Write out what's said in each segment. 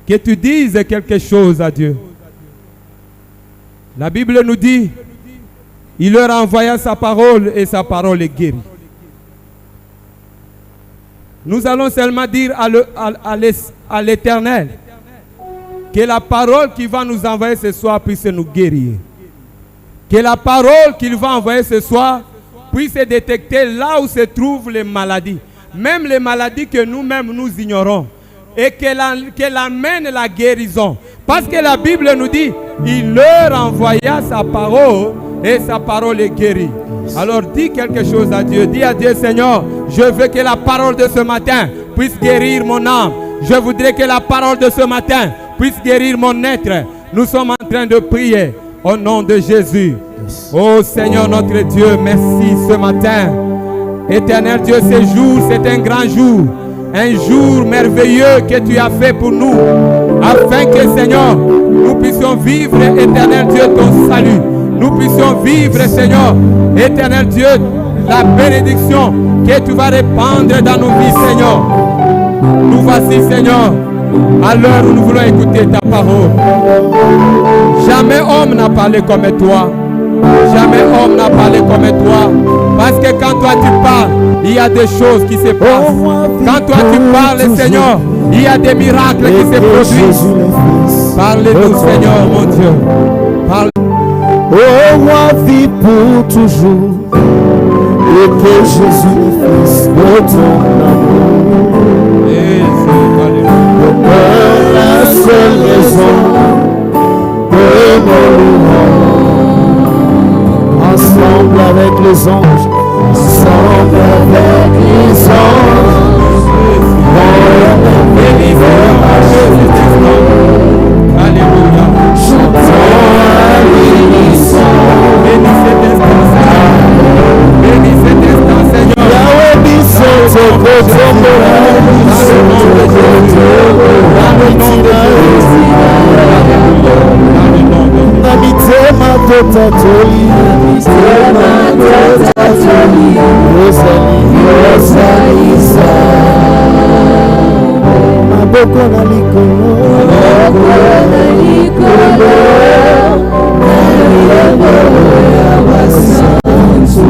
que tu dises quelque chose à Dieu. La Bible nous dit, il leur envoya sa parole et sa parole est guérie. Nous allons seulement dire à l'Éternel que la parole qu'il va nous envoyer ce soir puisse nous guérir. Que la parole qu'il va envoyer ce soir puisse détecter là où se trouvent les maladies. Même les maladies que nous-mêmes nous ignorons. Et qu'elle amène la guérison. Parce que la Bible nous dit, il leur envoya sa parole et sa parole est guérie. Alors dis quelque chose à Dieu. Dis à Dieu, Seigneur, je veux que la parole de ce matin puisse guérir mon âme. Je voudrais que la parole de ce matin puisse guérir mon être. Nous sommes en train de prier au nom de Jésus. Oh Seigneur notre Dieu, merci ce matin. Éternel Dieu, ce jour, c'est un grand jour. Un jour merveilleux que tu as fait pour nous. Afin que, Seigneur, nous puissions vivre, éternel Dieu, ton salut. Nous puissions vivre, Seigneur, éternel Dieu, la bénédiction que tu vas répandre dans nos vies, Seigneur. Nous voici, Seigneur, à l'heure où nous voulons écouter ta parole. Jamais homme n'a parlé comme toi. Jamais homme n'a parlé comme toi. Parce que quand toi tu parles, il y a des choses qui se passent. Quand toi tu parles, Seigneur, il y a des miracles qui se produisent. Parlez-nous, Seigneur, mon Dieu. Parle. Oh, moi vis pour toujours. Et que Jésus fasse de ton amour. La seule raison de nos louanges. Ensemble avec les anges, ensemble avec les anges, dans l'univers à Jésus-Christ. Alléluia. Chantons à l'unisson. Bénis cet instant, Seigneur. Bénis cet instant, Seigneur. Yahweh Bissoto Kotombola. Dans le nom de Jésus. Dans le nom de Jésus. Dans le nom de Jésus. Namitema Totatoli. Rosalisa Maboko na likolo ya basantu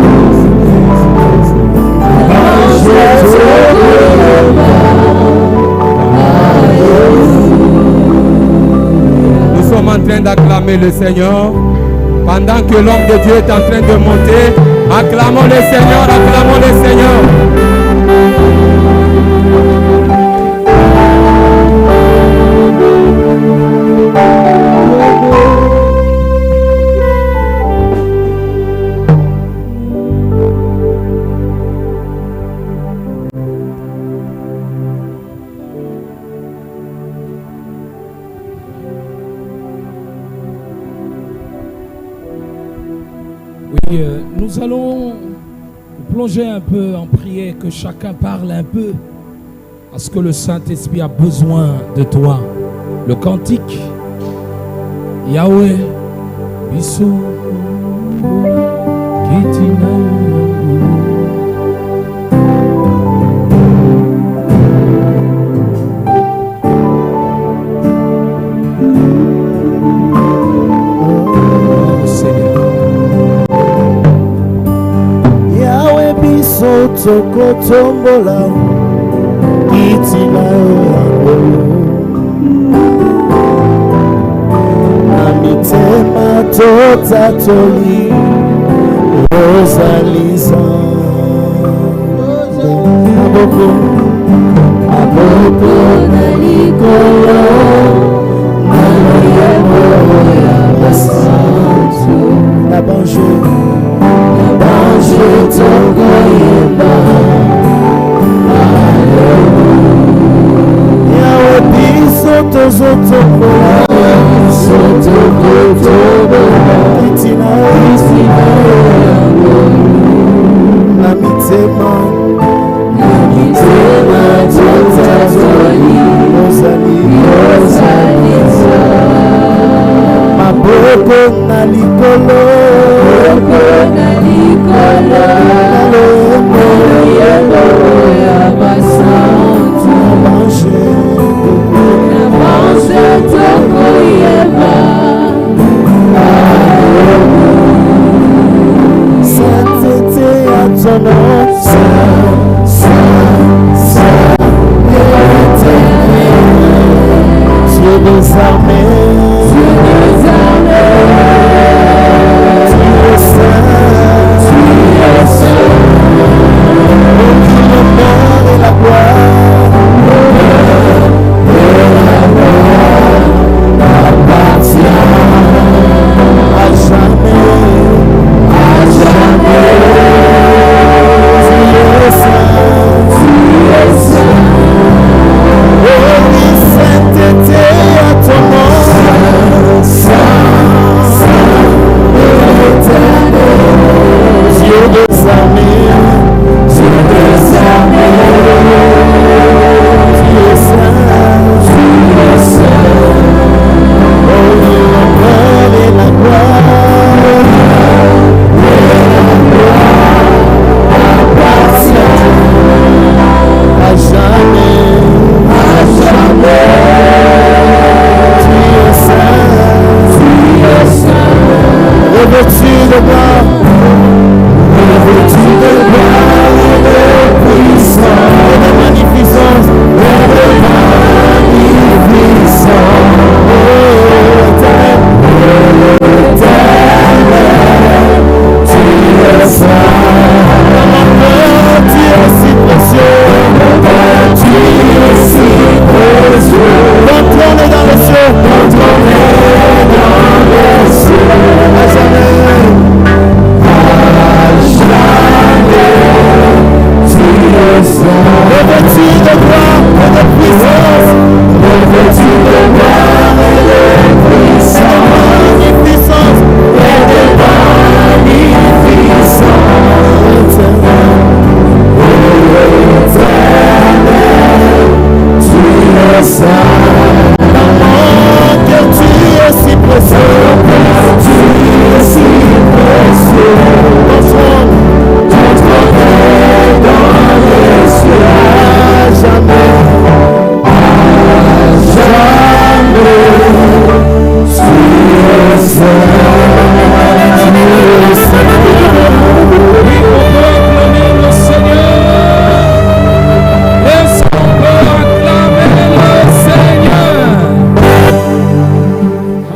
Nous sommes en train d'acclamer le Seigneur. Pendant que l'homme de Dieu est en train de monter, acclamons le Seigneur, acclamons le Seigneur. Nous allons plonger un peu en prière, que chacun parle un peu, parce que le Saint-Esprit a besoin de toi. Le cantique, Yahweh, Bissou, Kitina. Soko tombola Kitina yangolo Namitema totatoli Rosalisa Aboko na likolo Naliemo ya basantu Nabanje Togoyemba Yahweh Bisoto Zotokola Kitina Namitema Totatoli Rosalisa Maboko na likolo Nabanje armées.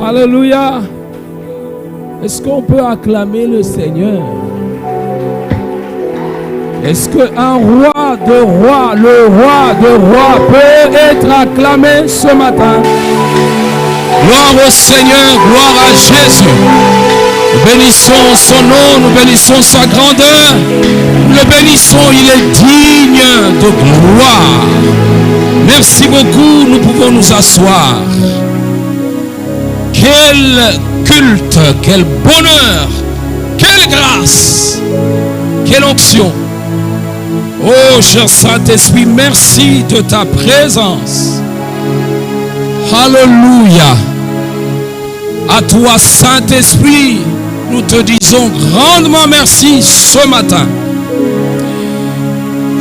Alléluia. Est-ce qu'on peut acclamer le Seigneur? Est-ce qu'un roi de rois, le roi de rois peut être acclamé ce matin? Gloire au Seigneur, gloire à Jésus. Nous bénissons son nom, nous bénissons sa grandeur. Nous le bénissons, il est digne de gloire. Merci beaucoup, nous pouvons nous asseoir. Quel culte, quel bonheur, quelle grâce, quelle onction. Oh, cher Saint-Esprit, merci de ta présence. Alléluia. À toi, Saint-Esprit, nous te disons grandement merci ce matin.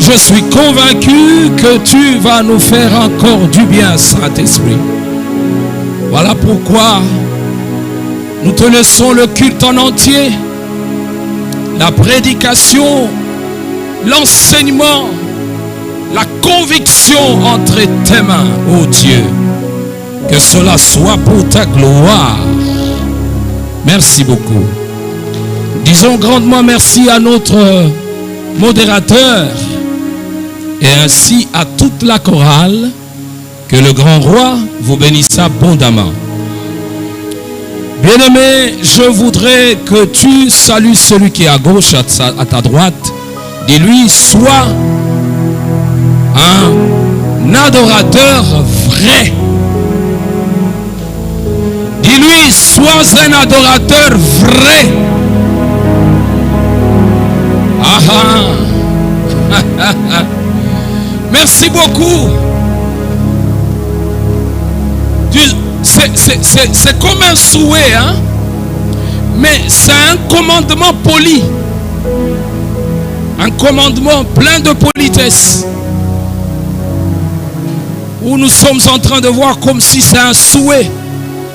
Je suis convaincu que tu vas nous faire encore du bien, Saint-Esprit. Voilà pourquoi nous te laissons le culte en entier, la prédication, l'enseignement, la conviction entre tes mains, ô Dieu. Que cela soit pour ta gloire. Merci beaucoup. Disons grandement merci à notre modérateur et ainsi à toute la chorale. Que le grand roi vous bénisse abondamment. Bien-aimé, je voudrais que tu salues celui qui est à gauche, à ta droite. Dis-lui, sois un adorateur vrai. Dis-lui, sois un adorateur vrai. Merci beaucoup. C'est comme un souhait, hein? Mais c'est un commandement poli. Un commandement plein de politesse. Où nous sommes en train de voir comme si c'est un souhait.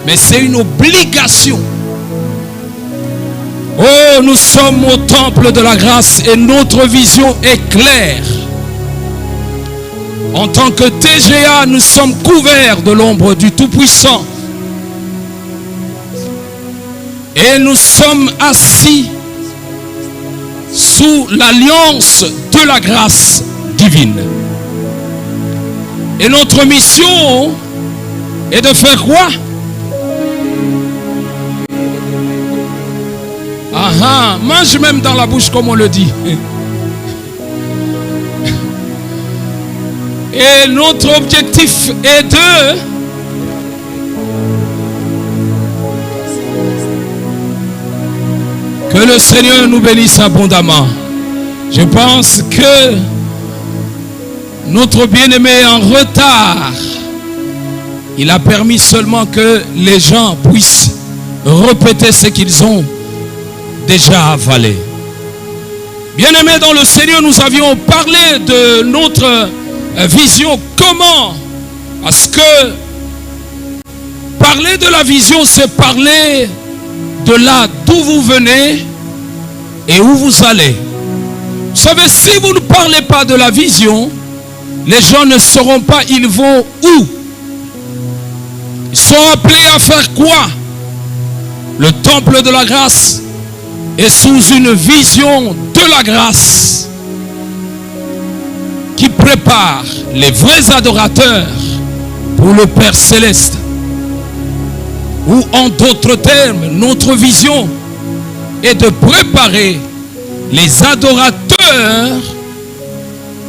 Mais c'est une obligation. Oh, nous sommes au temple de la grâce et notre vision est claire. En tant que TGA, nous sommes couverts de l'ombre du Tout-Puissant. Et nous sommes assis sous l'alliance de la grâce divine. Et notre mission est de faire quoi? Mange même dans la bouche comme on le dit. Et notre objectif est de que le Seigneur nous bénisse abondamment. Je pense que notre bien-aimé est en retard. Il a permis seulement que les gens puissent répéter ce qu'ils ont déjà avalé. Bien-aimés dans le Seigneur, nous avions parlé de notre vision. Comment? Parce que parler de la vision, c'est parler de là d'où vous venez et où vous allez. Vous savez, si vous ne parlez pas de la vision, les gens ne sauront pas ils vont où. Ils sont appelés à faire quoi? Le temple de la grâce est sous une vision de la grâce qui prépare les vrais adorateurs pour le Père Céleste. Ou en d'autres termes, notre vision est de préparer les adorateurs,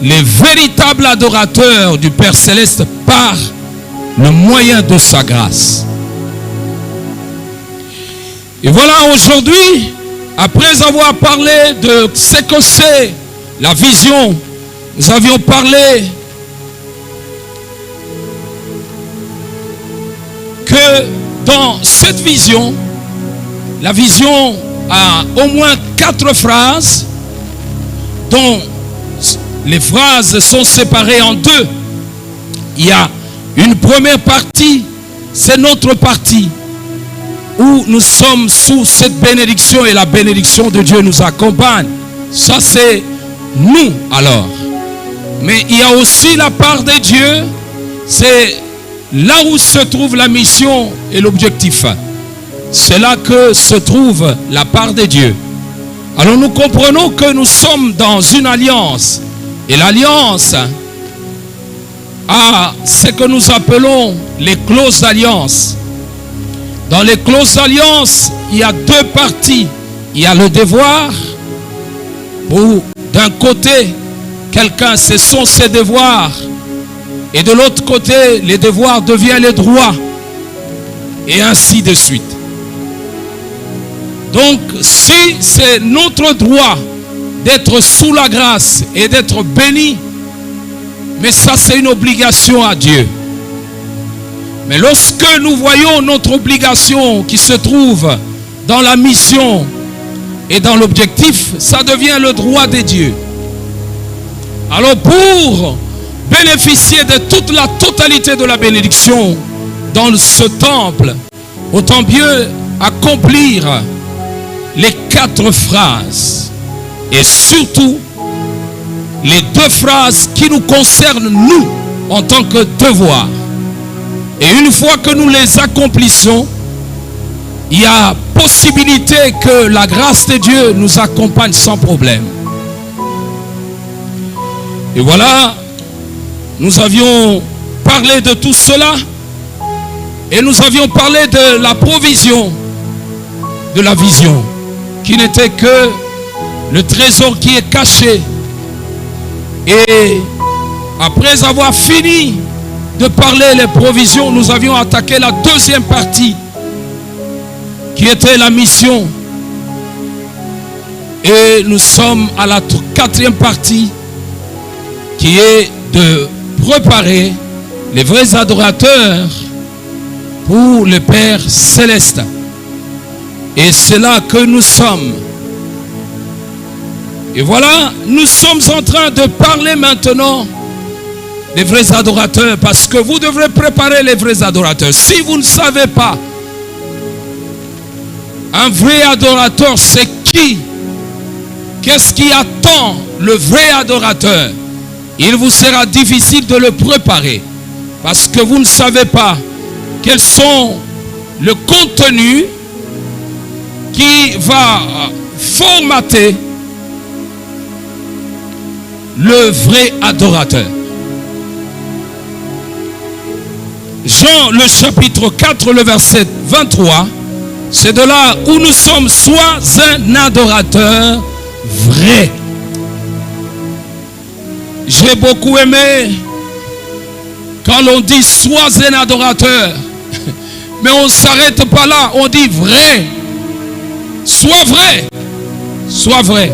les véritables adorateurs du Père Céleste par le moyen de sa grâce. Et voilà, aujourd'hui, après avoir parlé de ce que c'est la vision, nous avions parlé que dans cette vision, la vision a au moins 4 phrases, dont les phrases sont séparées en 2. Il y a une première partie, c'est notre partie, où nous sommes sous cette bénédiction et la bénédiction de Dieu nous accompagne. Ça c'est nous alors. Mais il y a aussi la part de Dieu, c'est là où se trouve la mission et l'objectif. C'est là que se trouve la part de Dieu. Alors nous comprenons que nous sommes dans une alliance. Et l'alliance a ce que nous appelons les clauses d'alliance. Dans les clauses d'alliance, il y a 2 parties. Il y a le devoir, où d'un côté, quelqu'un, ce sont ses devoirs. Et de l'autre côté, les devoirs deviennent les droits. Et ainsi de suite. Donc, si c'est notre droit d'être sous la grâce et d'être béni, mais ça c'est une obligation à Dieu. Mais lorsque nous voyons notre obligation qui se trouve dans la mission et dans l'objectif, ça devient le droit de Dieu. Alors pour bénéficier de toute la totalité de la bénédiction dans ce temple, autant mieux accomplir les 4 phrases et surtout les 2 phrases qui nous concernent nous en tant que devoir. Et une fois que nous les accomplissons, il y a possibilité que la grâce de Dieu nous accompagne sans problème. Et voilà, nous avions parlé de tout cela et nous avions parlé de la provision de la vision, qui n'était que le trésor qui est caché. Et après avoir fini de parler les provisions, nous avions attaqué la 2e partie, qui était la mission. Et nous sommes à la 4e partie, qui est de préparer les vrais adorateurs pour le Père Céleste. Et c'est là que nous sommes. Et voilà, nous sommes en train de parler maintenant des vrais adorateurs, parce que vous devrez préparer les vrais adorateurs. Si vous ne savez pas, un vrai adorateur, c'est qui? Qu'est-ce qui attend le vrai adorateur? Il vous sera difficile de le préparer, parce que vous ne savez pas quels sont le contenu qui va formater le vrai adorateur. Jean, le chapitre 4, le verset 23, c'est de là où nous sommes: sois un adorateur vrai. J'ai beaucoup aimé quand l'on dit sois un adorateur, mais on ne s'arrête pas là, on dit vrai. Sois vrai. Sois vrai.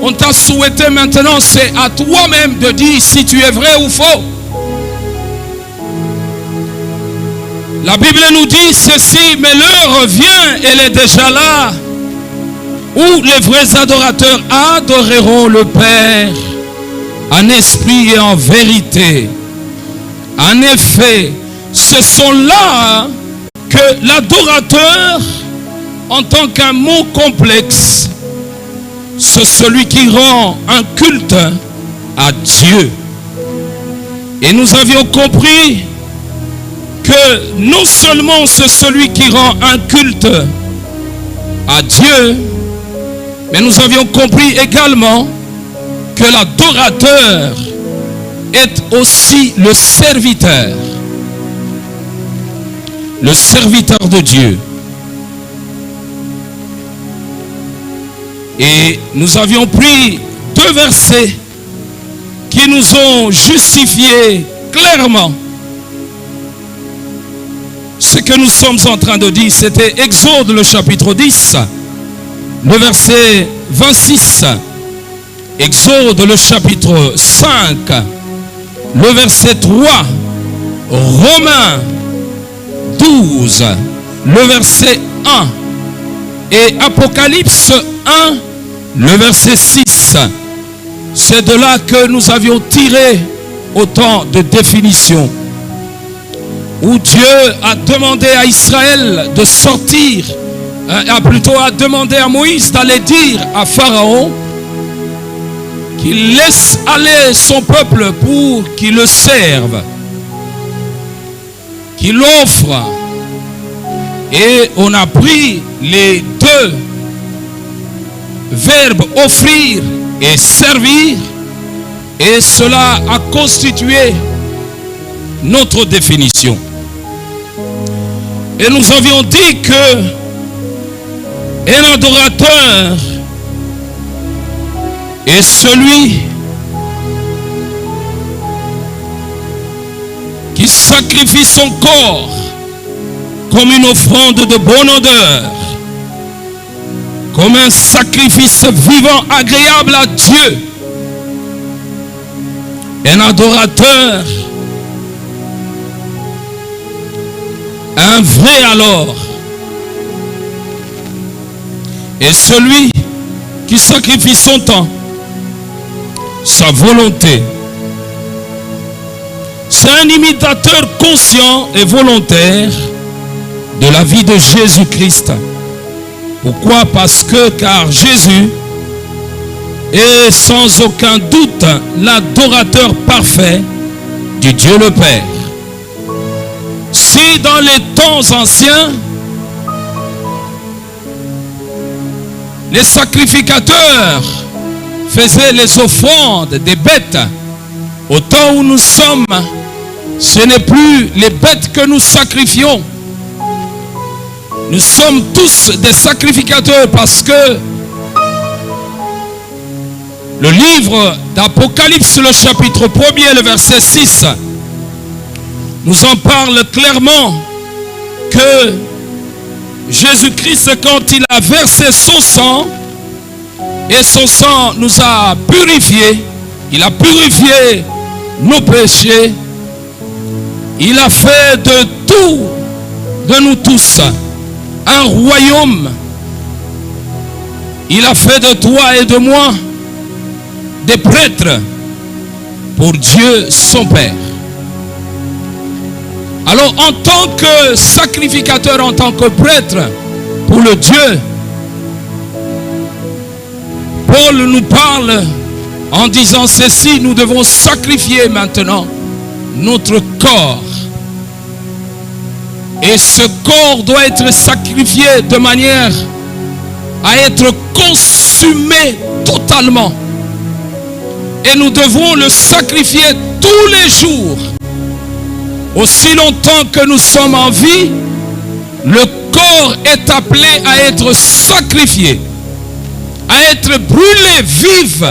On t'a souhaité maintenant, c'est à toi-même de dire si tu es vrai ou faux. La Bible nous dit ceci: mais l'heure vient, elle est déjà là, où les vrais adorateurs adoreront le Père en esprit et en vérité. En effet, ce sont là que l'adorateur, en tant qu'un mot complexe, c'est celui qui rend un culte à Dieu. Et nous avions compris que non seulement c'est celui qui rend un culte à Dieu, mais nous avions compris également que l'adorateur est aussi le serviteur de Dieu. Et nous avions pris 2 versets qui nous ont justifié clairement ce que nous sommes en train de dire. C'était Exode, le chapitre 10, le verset 26. Exode, le chapitre 5, le verset 3. Romains 12, le verset 1. Et Apocalypse 1, le verset 6. C'est de là que nous avions tiré autant de définitions, où Dieu a demandé à Israël de sortir, plutôt a demandé à Moïse d'aller dire à Pharaon qu'il laisse aller son peuple pour qu'il le serve, qu'il offre. Et on a pris les 2 verbes offrir et servir, et cela a constitué notre définition. Et nous avions dit que un adorateur est celui qui sacrifie son corps comme une offrande de bonne odeur, comme un sacrifice vivant agréable à Dieu. Un adorateur, un vrai alors, est celui qui sacrifie son temps, sa volonté. C'est un imitateur conscient et volontaire de la vie de Jésus-Christ. Pourquoi? Parce que car Jésus est sans aucun doute l'adorateur parfait du Dieu le Père. Si dans les temps anciens, les sacrificateurs faisaient les offrandes des bêtes, au temps où nous sommes, ce n'est plus les bêtes que nous sacrifions. Nous sommes tous des sacrificateurs, parce que le livre d'Apocalypse, le chapitre 1er, le verset 6, nous en parle clairement que Jésus-Christ, quand il a versé son sang, et son sang nous a purifiés, il a purifié nos péchés, il a fait de tout, de nous tous, un royaume. Il a fait de toi et de moi des prêtres pour Dieu son Père. Alors, en tant que sacrificateur, en tant que prêtre pour le Dieu, Paul nous parle en disant ceci: nous devons sacrifier maintenant notre corps. Et ce corps doit être sacrifié de manière à être consumé totalement. Et nous devons le sacrifier tous les jours. Aussi longtemps que nous sommes en vie, le corps est appelé à être sacrifié, à être brûlé vif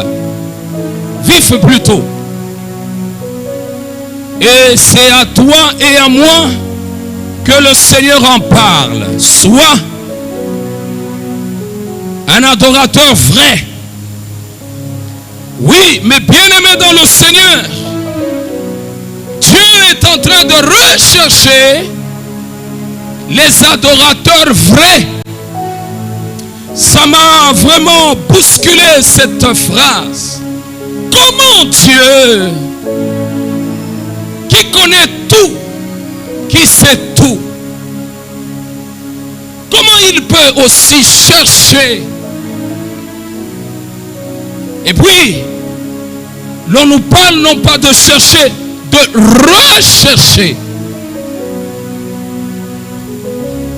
plutôt. Et c'est à toi et à moi que le Seigneur en parle. Sois un adorateur vrai. Oui, mais bien-aimé dans le Seigneur, Dieu est en train de rechercher les adorateurs vrais. Ça m'a vraiment bousculé cette phrase. Comment Dieu, qui connaît tout, qui sait tout, comment il peut aussi chercher? Et puis, l'on nous parle non pas de chercher, de rechercher.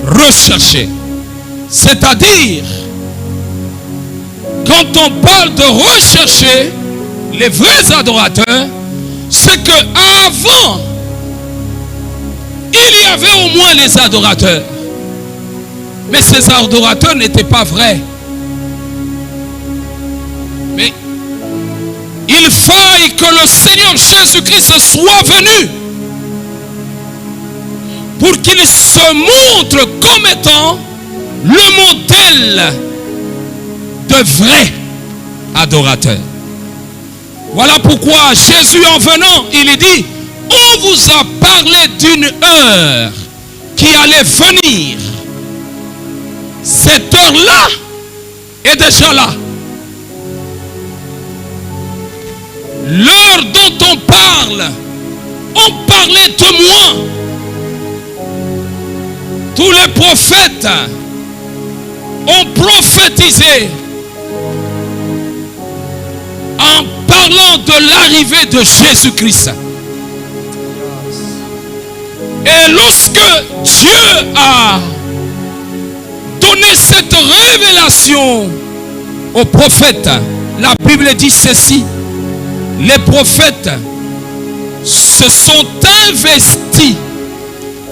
Rechercher. C'est-à-dire, quand on parle de rechercher les vrais adorateurs, c'est que avant, il y avait au moins les adorateurs. Mais ces adorateurs n'étaient pas vrais. Mais il faille que le Seigneur Jésus-Christ soit venu pour qu'il se montre comme étant le modèle de vrais adorateurs. Voilà pourquoi Jésus en venant, il dit, on vous a parlé d'une heure qui allait venir. Cette heure-là est déjà là. L'heure dont on parle, on parlait de moi. Tous les prophètes ont prophétisé en parlant de l'arrivée de Jésus-Christ. Et lorsque Dieu a donné cette révélation aux prophètes, la Bible dit ceci: les prophètes se sont investis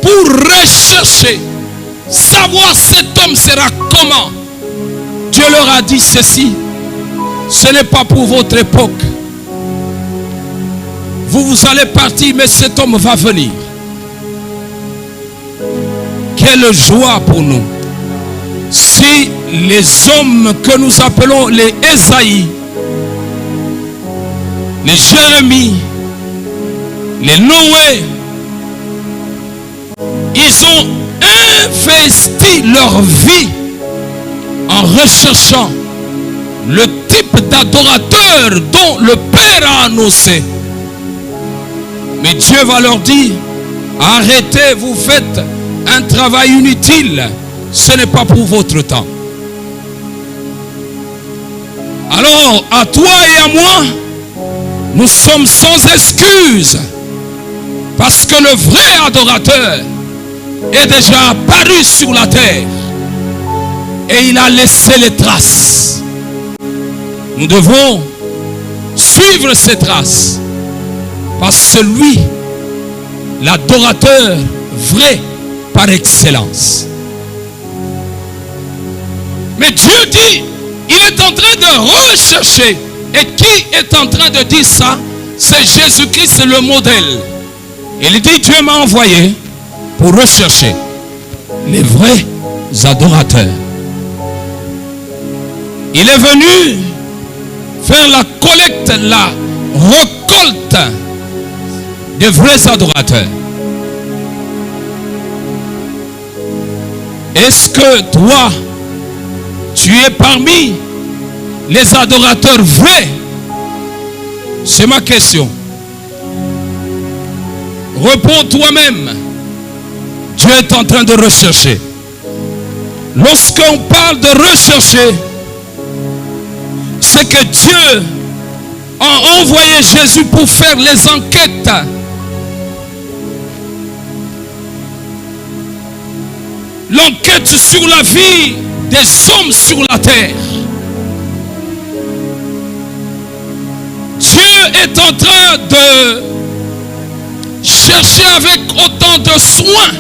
pour rechercher, savoir cet homme sera comment. Dieu leur a dit ceci: ce n'est pas pour votre époque. Vous allez partir, mais cet homme va venir. Quelle joie pour nous si les hommes que nous appelons les Ésaïe, les Jérémie, les Noé, ils ont investi leur vie en recherchant le type d'adorateur dont le Père a annoncé. Mais Dieu va leur dire: arrêtez, vous faites un travail inutile, ce n'est pas pour votre temps. Alors, à toi et à moi, nous sommes sans excuse, parce que le vrai adorateur est déjà apparu sur la terre et il a laissé les traces. Nous devons suivre ces traces, parce que lui, l'adorateur vrai par excellence. Mais Dieu dit, il est en train de rechercher. Et qui est en train de dire ça? C'est Jésus-Christ, le modèle. Il dit, Dieu m'a envoyé pour rechercher les vrais adorateurs. Il est venu faire la collecte, la récolte des vrais adorateurs. Est-ce que toi, tu es parmi les adorateurs vrais? C'est ma question. Réponds toi-même. Dieu est en train de rechercher. Lorsqu'on parle de rechercher, c'est que Dieu a envoyé Jésus pour faire les enquêtes. L'enquête sur la vie des hommes sur la terre. Dieu est en train de chercher avec autant de soin,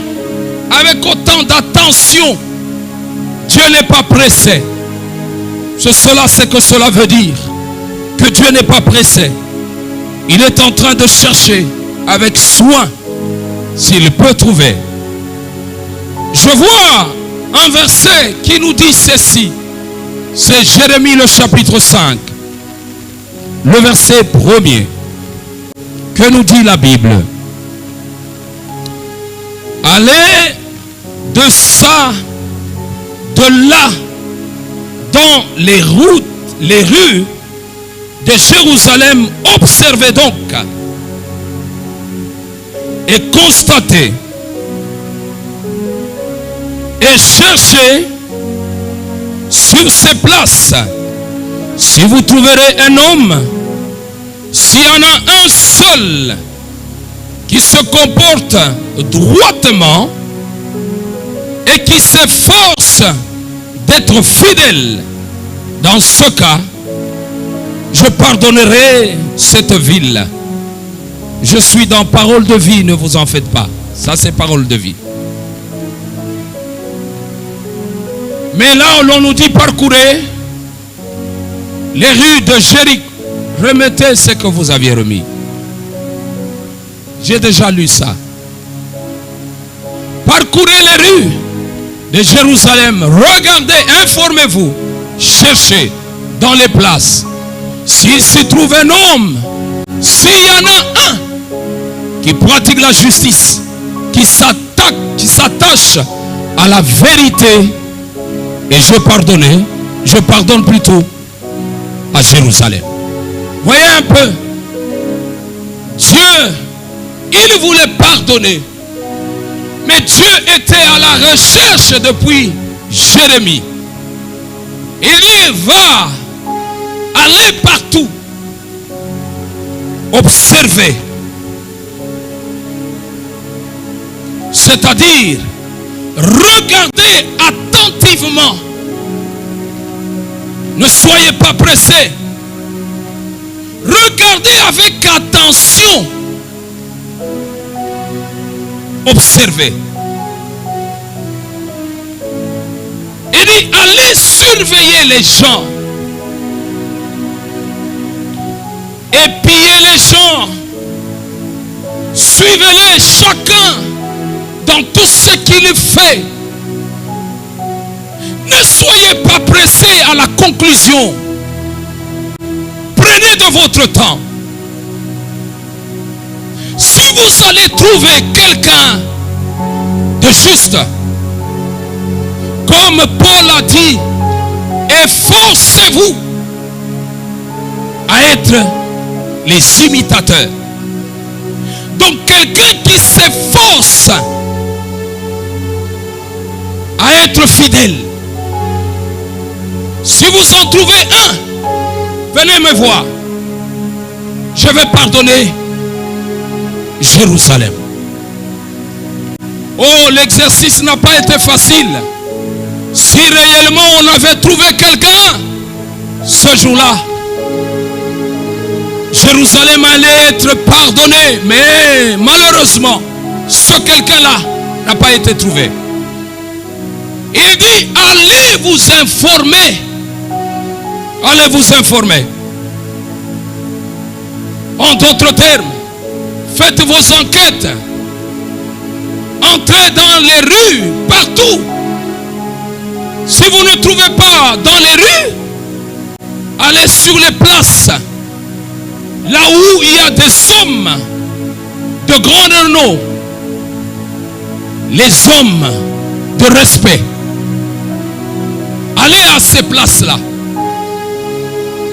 avec autant d'attention. Dieu n'est pas pressé. C'est ce que cela veut dire. Que Dieu n'est pas pressé. Il est en train de chercher avec soin s'il peut trouver. Je vois un verset qui nous dit ceci. C'est Jérémie le chapitre 5. Le verset 1er. Que nous dit la Bible? Allez de ça, de là, dans les routes, les rues de Jérusalem, observez donc et constatez et cherchez sur ces places si vous trouverez un homme, s'il y en a un seul qui se comporte droitement et qui s'efforce d'être fidèle, dans ce cas, je pardonnerai cette ville. Je suis dans parole de vie, ne vous en faites pas. Ça, c'est parole de vie. Mais là, on nous dit parcourez les rues de Jéricho. Remettez ce que vous aviez remis. J'ai déjà lu ça. Parcourez les rues de Jérusalem. Regardez, informez-vous. Cherchez dans les places. S'il se trouve un homme, s'il y en a un qui pratique la justice, qui s'attache à la vérité, et je pardonne plutôt à Jérusalem. Voyez un peu, Dieu, il voulait pardonner, mais Dieu était à la recherche depuis Jérémie. Il va aller partout, observer, c'est-à-dire regardez attentivement. Ne soyez pas pressés. Regardez avec attention. Observez. Il dit, allez surveiller les gens. Épiez les gens. Suivez-les chacun dans tout ce qu'il fait. Ne soyez pas pressés à la conclusion. Prenez de votre temps. Si vous allez trouver quelqu'un de juste, comme Paul a dit, efforcez-vous à être les imitateurs. Donc quelqu'un qui s'efforce à être fidèle. Si vous en trouvez un, venez me voir. Je vais pardonner Jérusalem. Oh, l'exercice n'a pas été facile. Si réellement on avait trouvé quelqu'un, ce jour-là, Jérusalem allait être pardonné. Mais malheureusement, ce quelqu'un-là n'a pas été trouvé. Il dit, allez vous informer. Allez vous informer. En d'autres termes, faites vos enquêtes. Entrez dans les rues, partout. Si vous ne trouvez pas dans les rues, allez sur les places. Là où il y a des hommes de grand renom. Les hommes de respect. Allez à ces places-là.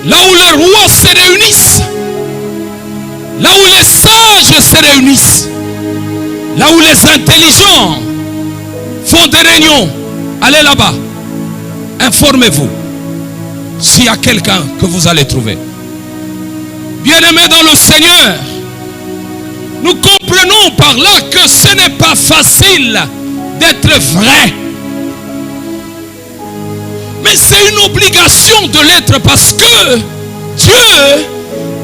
Là où les rois se réunissent. Là où les sages se réunissent. Là où les intelligents font des réunions. Allez là-bas. Informez-vous. S'il y a quelqu'un que vous allez trouver. Bien-aimés dans le Seigneur, nous comprenons par là que ce n'est pas facile d'être vrai. Mais c'est une obligation de l'être parce que Dieu,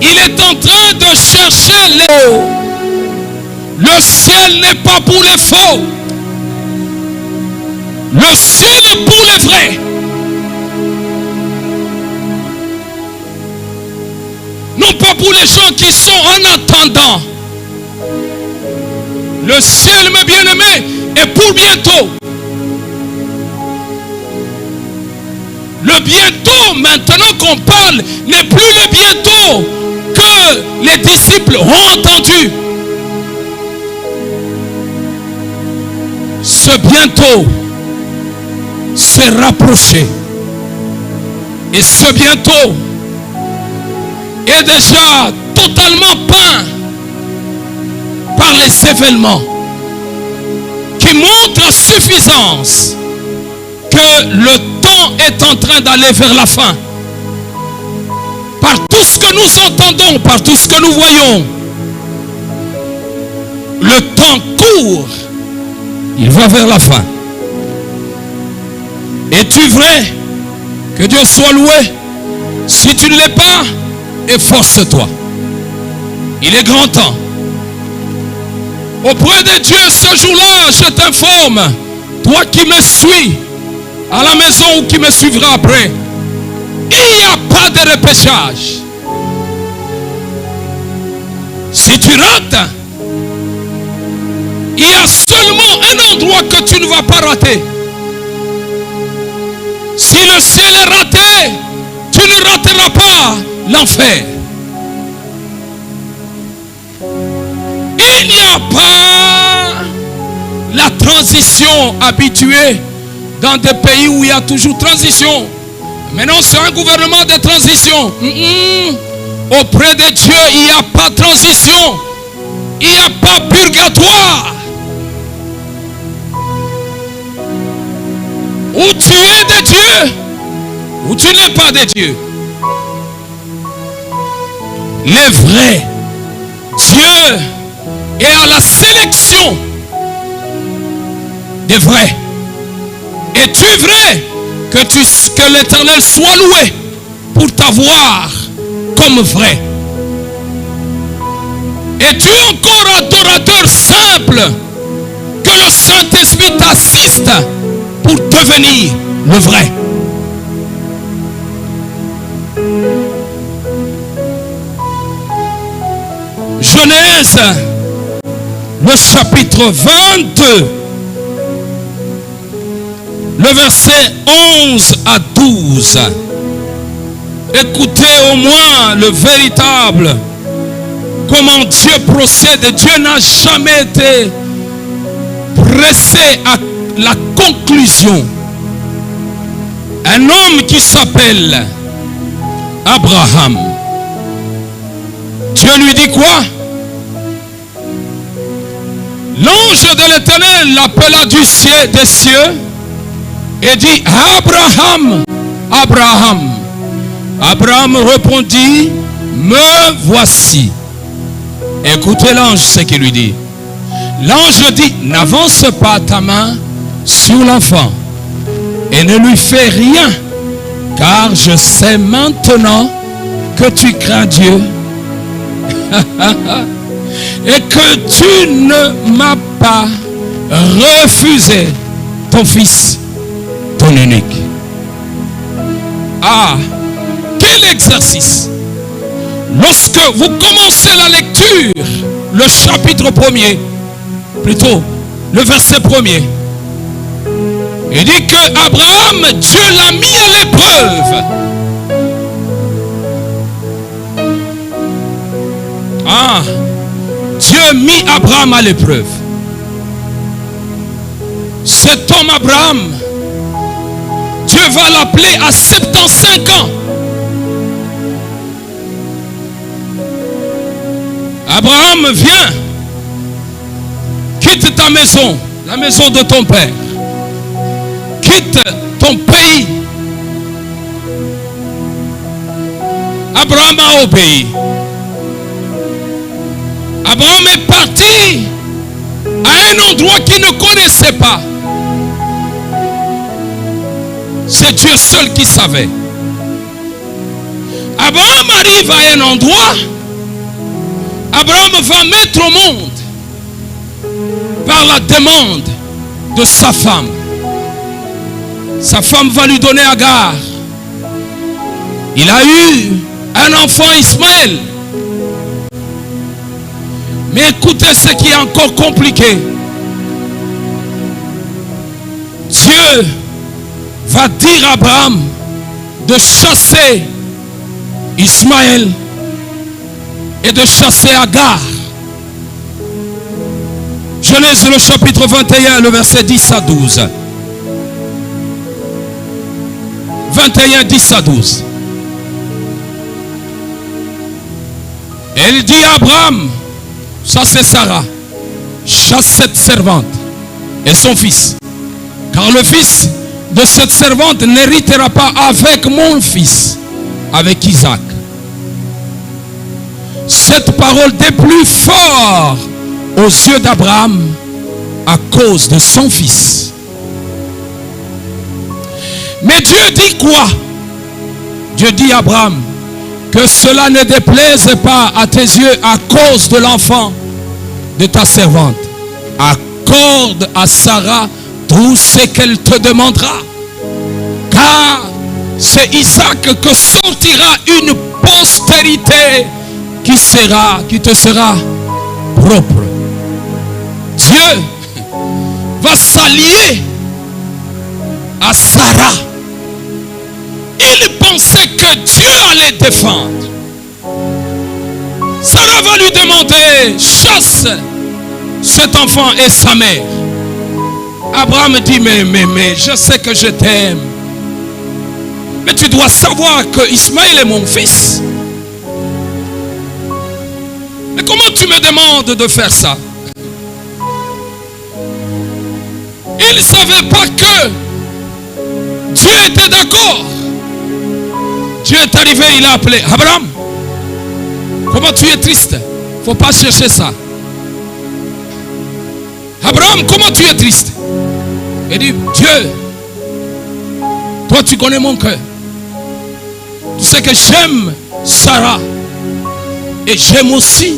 il est en train de chercher les faux. Le ciel n'est pas pour les faux. Le ciel est pour les vrais. Non pas pour les gens qui sont en attendant. Le ciel, mes bien-aimés, est pour bientôt. Le bientôt, maintenant qu'on parle, n'est plus le bientôt que les disciples ont entendu. Ce bientôt s'est rapproché. Et ce bientôt est déjà totalement peint par les événements qui montrent à suffisance que le temps est en train d'aller vers la fin. Par tout ce que nous entendons, par tout ce que nous voyons, le temps court, il va vers la fin. Es-tu vrai? Que Dieu soit loué. Si tu ne l'es pas, efforce-toi. Il est grand temps. Auprès de Dieu, ce jour-là, je t'informe, toi qui me suis à la maison ou qui me suivra après, il n'y a pas de repêchage. Si tu rates, il y a seulement un endroit que tu ne vas pas rater. Si le ciel est raté, tu ne rateras pas l'enfer. Il n'y a pas la transition habituée dans des pays où il y a toujours transition. Maintenant, c'est un gouvernement de transition. Auprès de Dieu, il n'y a pas de transition. Il n'y a pas purgatoire. Ou tu es de Dieu, ou tu n'es pas de Dieu. Les vrais, Dieu est à la sélection des vrais. Es-tu vrai? Que l'Éternel soit loué pour t'avoir comme vrai. Es-tu encore adorateur simple que le Saint-Esprit t'assiste pour devenir le vrai? Genèse, le chapitre 22, le verset 11 à 12. Écoutez au moins le véritable, comment Dieu procède. Dieu n'a jamais été pressé à la conclusion. Un homme qui s'appelle Abraham. Dieu lui dit quoi? L'ange de l'Éternel l'appela des cieux et dit: Abraham, Abraham. Abraham répondit: me voici. Écoutez l'ange ce qu'il lui dit. L'ange dit: n'avance pas ta main sur l'enfant et ne lui fais rien, car je sais maintenant que tu crains Dieu et que tu ne m'as pas refusé ton fils, ton unique. Ah, quel exercice! Lorsque vous commencez la lecture, le chapitre 1er, plutôt le verset 1er, il dit que Abraham, Dieu l'a mis à l'épreuve. Ah, Dieu mit Abraham à l'épreuve. Cet homme Abraham, Dieu va l'appeler à 75 ans. Abraham, viens, quitte ta maison, la maison de ton père, quitte ton pays. Abraham a obéi. Abraham est parti à un endroit qu'il ne connaissait pas. C'est Dieu seul qui savait. Abraham arrive à un endroit. Abraham va mettre au monde par la demande de sa femme. Sa femme va lui donner Agar. Il a eu un enfant, Ismaël. Mais écoutez ce qui est encore compliqué. Dieu va dire à Abraham de chasser Ismaël et de chasser Agar. Genèse le chapitre 21, le verset 10 à 12. 21, 10 à 12. Elle dit à Abraham, ça c'est Sarah, chasse cette servante et son fils. Car le fils de cette servante n'héritera pas avec mon fils, avec Isaac. Cette parole déplut fort aux yeux d'Abraham à cause de son fils. Mais Dieu dit quoi? Dieu dit à Abraham, que cela ne déplaise pas à tes yeux à cause de l'enfant de ta servante. Accorde à Sarah tout ce qu'elle te demandera. Car c'est Isaac que sortira une postérité qui te sera propre. Dieu va s'allier à Sarah. Il pensait que Dieu allait défendre. Sarah va lui demander, chasse cet enfant et sa mère. Abraham dit, mais je sais que je t'aime. Mais tu dois savoir que Ismaël est mon fils. Mais comment tu me demandes de faire ça? Il ne savait pas que Dieu était d'accord. Dieu est arrivé, il a appelé Abraham. Comment tu es triste? Il ne faut pas chercher ça. Abraham, comment tu es triste? Il dit, Dieu, toi tu connais mon cœur. Tu sais que j'aime Sarah. Et j'aime aussi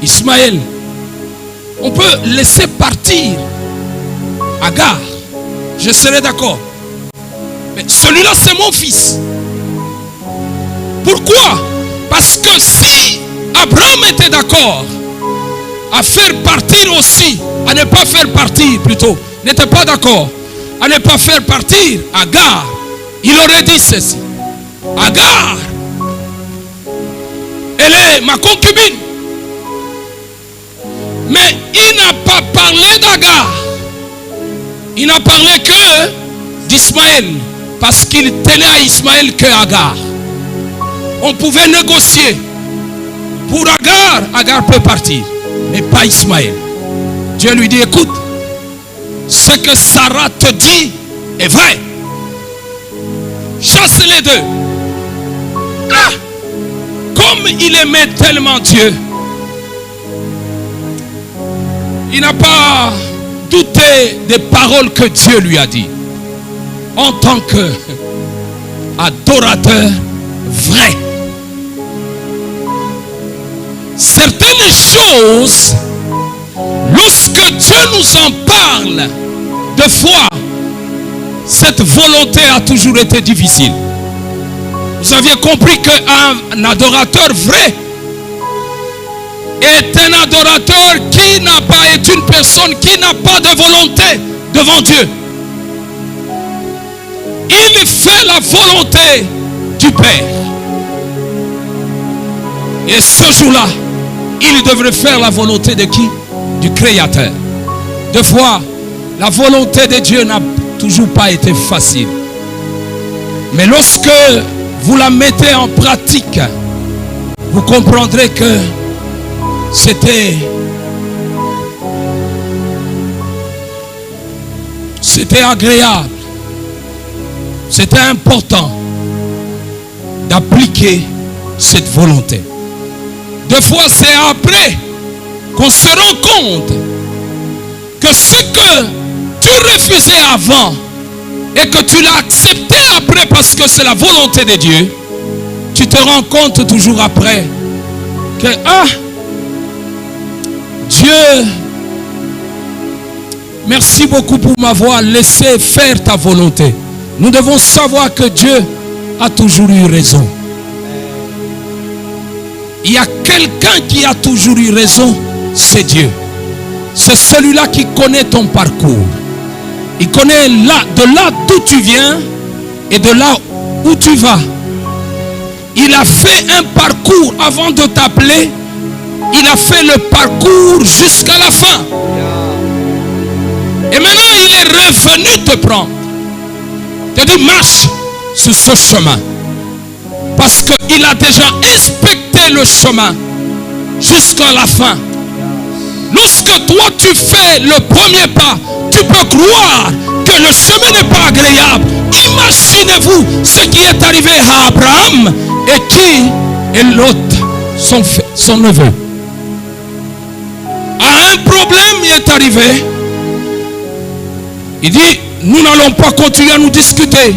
Ismaël. On peut laisser partir Agar. Je serai d'accord. Mais celui-là c'est mon fils. Pourquoi? Parce que si Abraham était d'accord à faire partir aussi, à ne pas faire partir plutôt, n'était pas d'accord à ne pas faire partir Agar, il aurait dit ceci: Agar, elle est ma concubine. Mais il n'a pas parlé d'Agar. Il n'a parlé que d'Ismaël. Parce qu'il tenait à Ismaël que Agar. On pouvait négocier. Pour Agar, Agar peut partir. Mais pas Ismaël. Dieu lui dit, écoute, ce que Sarah te dit est vrai. Chasse les deux. Ah! Comme il aimait tellement Dieu, il n'a pas douté des paroles que Dieu lui a dit. En tant qu'adorateur vrai. Certaines choses, lorsque Dieu nous en parle, de foi, cette volonté a toujours été difficile. Vous aviez compris qu'un adorateur vrai est un adorateur qui n'a pas, est une personne qui n'a pas de volonté devant Dieu. Il fait la volonté du Père. Et ce jour-là, il devrait faire la volonté de qui? Du Créateur. Deux fois, la volonté de Dieu n'a toujours pas été facile. Mais lorsque vous la mettez en pratique, vous comprendrez que c'était agréable. C'était important d'appliquer cette volonté. Des fois, c'est après qu'on se rend compte que ce que tu refusais avant et que tu l'as accepté après parce que c'est la volonté de Dieu, tu te rends compte toujours après que Dieu, merci beaucoup pour m'avoir laissé faire ta volonté. Nous devons savoir que Dieu a toujours eu raison. Il y a quelqu'un qui a toujours eu raison, c'est Dieu. C'est celui-là qui connaît ton parcours. Il connaît de là d'où tu viens et de là où tu vas. Il a fait un parcours avant de t'appeler. Il a fait le parcours jusqu'à la fin. Et maintenant, il est revenu te prendre. Il te dit, marche sur ce chemin. Parce qu'il a déjà inspecté le chemin jusqu'à la fin. Lorsque toi tu fais le premier pas, tu peux croire que le chemin n'est pas agréable. Imaginez-vous ce qui est arrivé à Abraham et qui est Lot, son neveu. À un problème il est arrivé. Il dit, nous n'allons pas continuer à nous discuter.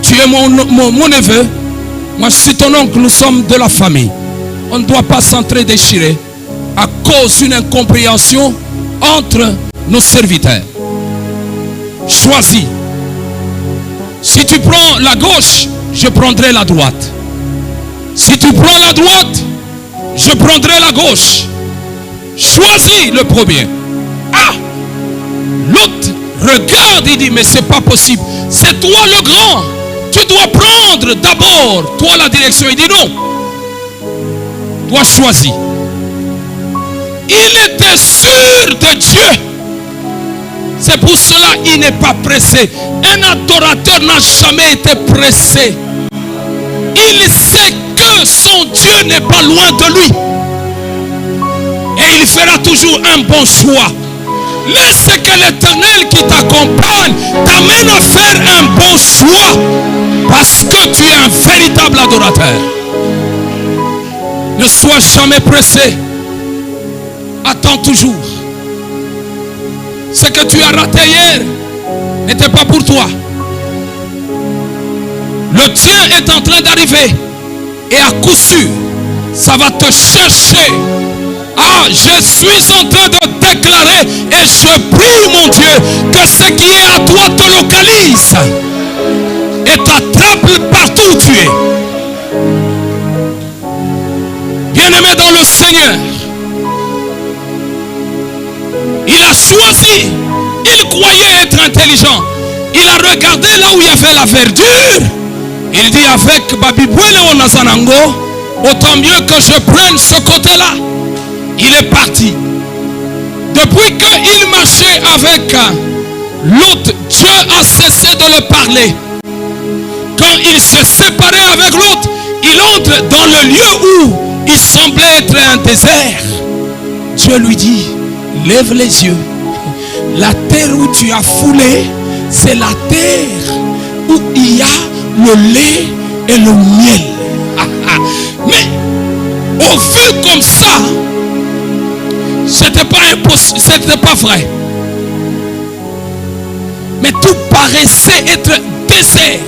Tu es mon neveu. Moi je suis ton oncle, nous sommes de la famille. On ne doit pas s'entre-déchirer à cause d'une incompréhension entre nos serviteurs. Choisis. Si tu prends la gauche, je prendrai la droite. Si tu prends la droite, je prendrai la gauche. Choisis le premier. L'autre regarde et dit, mais c'est pas possible. C'est toi le grand. Tu dois prendre d'abord, toi la direction. Il dit non. Toi choisis. Il était sûr de Dieu. C'est pour cela qu'il n'est pas pressé. Un adorateur n'a jamais été pressé. Il sait que son Dieu n'est pas loin de lui. Et il fera toujours un bon choix. Laisse que l'Éternel qui t'accompagne t'amène à faire un bon choix. Parce que tu es un véritable adorateur. Ne sois jamais pressé. Attends toujours. Ce que tu as raté hier n'était pas pour toi. Le tien est en train d'arriver. Et à coup sûr, ça va te chercher. Je suis en train de déclarer et je prie mon Dieu que ce qui est à toi te localise et t'attrape partout où tu es. Bien-aimé dans le Seigneur, il a choisi, il croyait être intelligent. Il a regardé là où il y avait la verdure. Il dit avec Babibouele ou Nazanango, autant mieux que je prenne ce côté-là. Il est parti. Depuis qu'il marchait avec l'autre, Dieu a cessé de le parler. Quand il s'est séparé avec l'autre, il entre dans le lieu où il semblait être un désert. Dieu lui dit, lève les yeux. La terre où tu as foulé, c'est la terre où il y a le lait et le miel. Mais au vu comme ça, c'était pas impossible, c'était pas vrai. Mais tout paraissait être désert.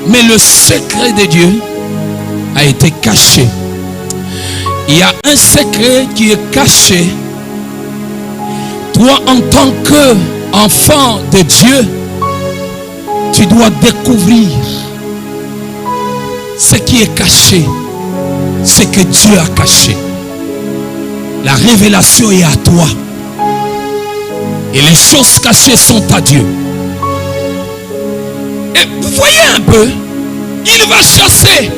Mais le secret de Dieu a été caché. Il y a un secret qui est caché. Toi, en tant qu'enfant de Dieu, tu dois découvrir ce qui est caché, ce que Dieu a caché. La révélation est à toi. Et les choses cachées sont à Dieu. Et vous voyez un peu, il va chasser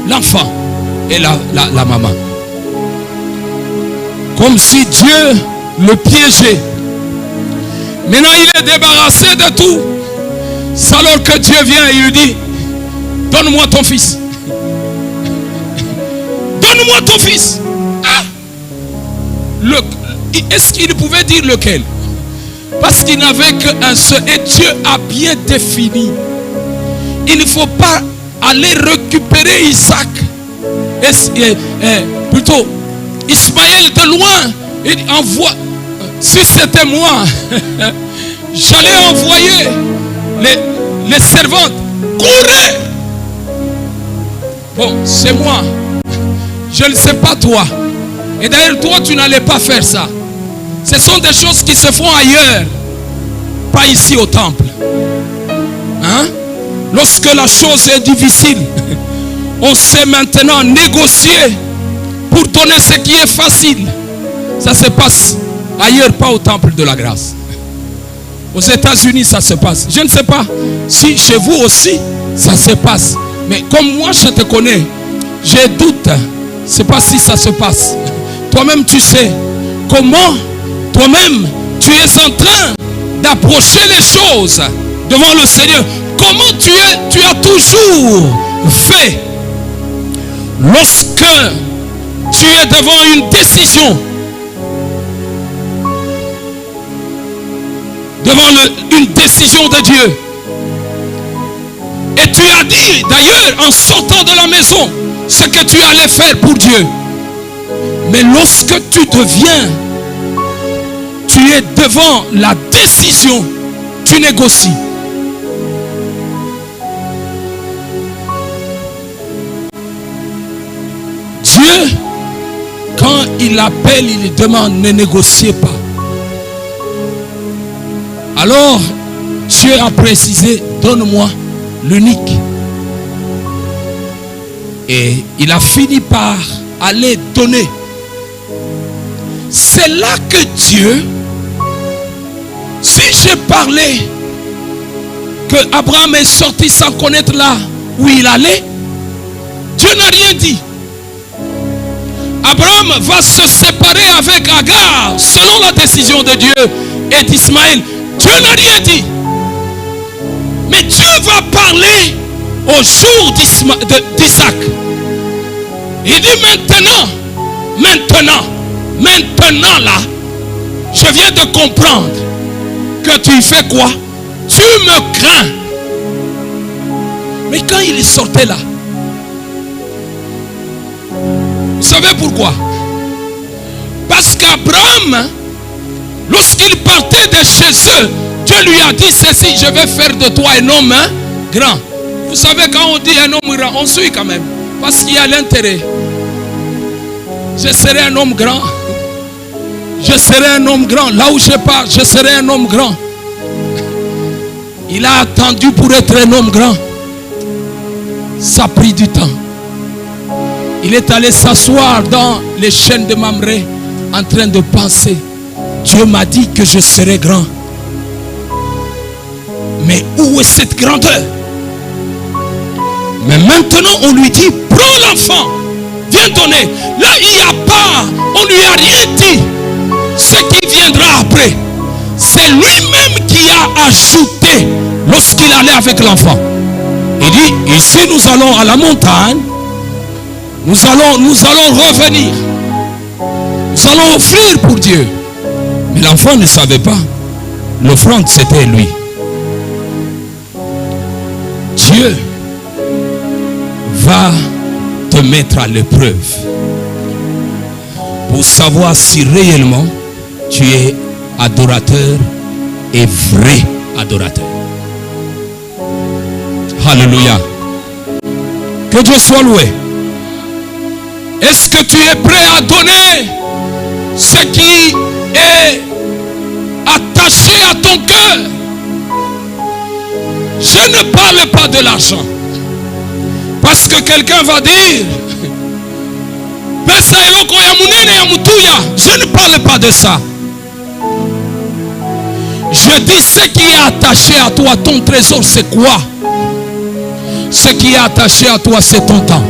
l'enfant et la maman. Comme si Dieu le piégeait. Maintenant il est débarrassé de tout. C'est alors que Dieu vient et lui dit, donne-moi ton fils. Donne-moi ton fils. Est-ce qu'il pouvait dire lequel? Parce qu'il n'avait qu'un seul. Et Dieu a bien défini. Il ne faut pas aller récupérer Isaac. Plutôt Ismaël de loin. Il envoie. Si c'était moi, j'allais envoyer les servantes, courez. Bon, c'est moi. Je ne sais pas toi. Et d'ailleurs, toi, tu n'allais pas faire ça. Ce sont des choses qui se font ailleurs, pas ici au temple. Hein? Lorsque la chose est difficile, on sait maintenant négocier pour donner ce qui est facile. Ça se passe ailleurs, pas au temple de la grâce. Aux États-Unis, ça se passe. Je ne sais pas si chez vous aussi, ça se passe. Mais comme moi, je te connais, j'ai doute. Je ne sais pas si ça se passe. Toi-même, tu sais comment, toi-même, tu es en train d'approcher les choses devant le Seigneur. Comment tu as toujours fait lorsque tu es devant une décision, devant une décision de Dieu. Et tu as dit d'ailleurs en sortant de la maison ce que tu allais faire pour Dieu. Mais lorsque tu es devant la décision, tu négocies. Dieu, quand il appelle, il demande, ne négociez pas. Alors, Dieu a précisé, donne-moi l'unique. Et il a fini par aller donner. C'est là que Dieu, si j'ai parlé que Abraham est sorti sans connaître là où il allait, Dieu n'a rien dit. Abraham va se séparer avec Agar selon la décision de Dieu et d'Ismaël. Dieu n'a rien dit. Mais Dieu va parler au jour d'Isaac. Il dit maintenant là, je viens de comprendre que tu fais quoi? Tu me crains. Mais quand il sortait là, vous savez pourquoi? Parce qu'Abraham, lorsqu'il partait de chez eux, Dieu lui a dit ceci, je vais faire de toi un homme grand. Vous savez, quand on dit un homme grand, on suit quand même. Parce qu'il y a l'intérêt. Je serai un homme grand. Je serai un homme grand. Là où je pars, je serai un homme grand. Il a attendu pour être un homme grand. Ça a pris du temps. Il est allé s'asseoir dans les chênes de Mamré en train de penser. Dieu m'a dit que je serai grand. Mais où est cette grandeur? Mais maintenant on lui dit, prends l'enfant, viens donner. Là il n'y a pas, on lui a rien dit. Ce qui viendra après, c'est lui-même qui a ajouté lorsqu'il allait avec l'enfant. Il dit, ici nous allons à la montagne, nous allons revenir, nous allons offrir pour Dieu. Mais l'enfant ne savait pas, l'offrande c'était lui. Dieu va te mettre à l'épreuve pour savoir si réellement tu es adorateur et vrai adorateur. Alléluia. Que Dieu soit loué. Est-ce que tu es prêt à donner ce qui est attaché à ton cœur? Je ne parle pas de l'argent. Parce que quelqu'un va dire, je ne parle pas de ça. Je dis ce qui est attaché à toi, ton trésor, c'est quoi? Ce qui est attaché à toi, c'est ton temps.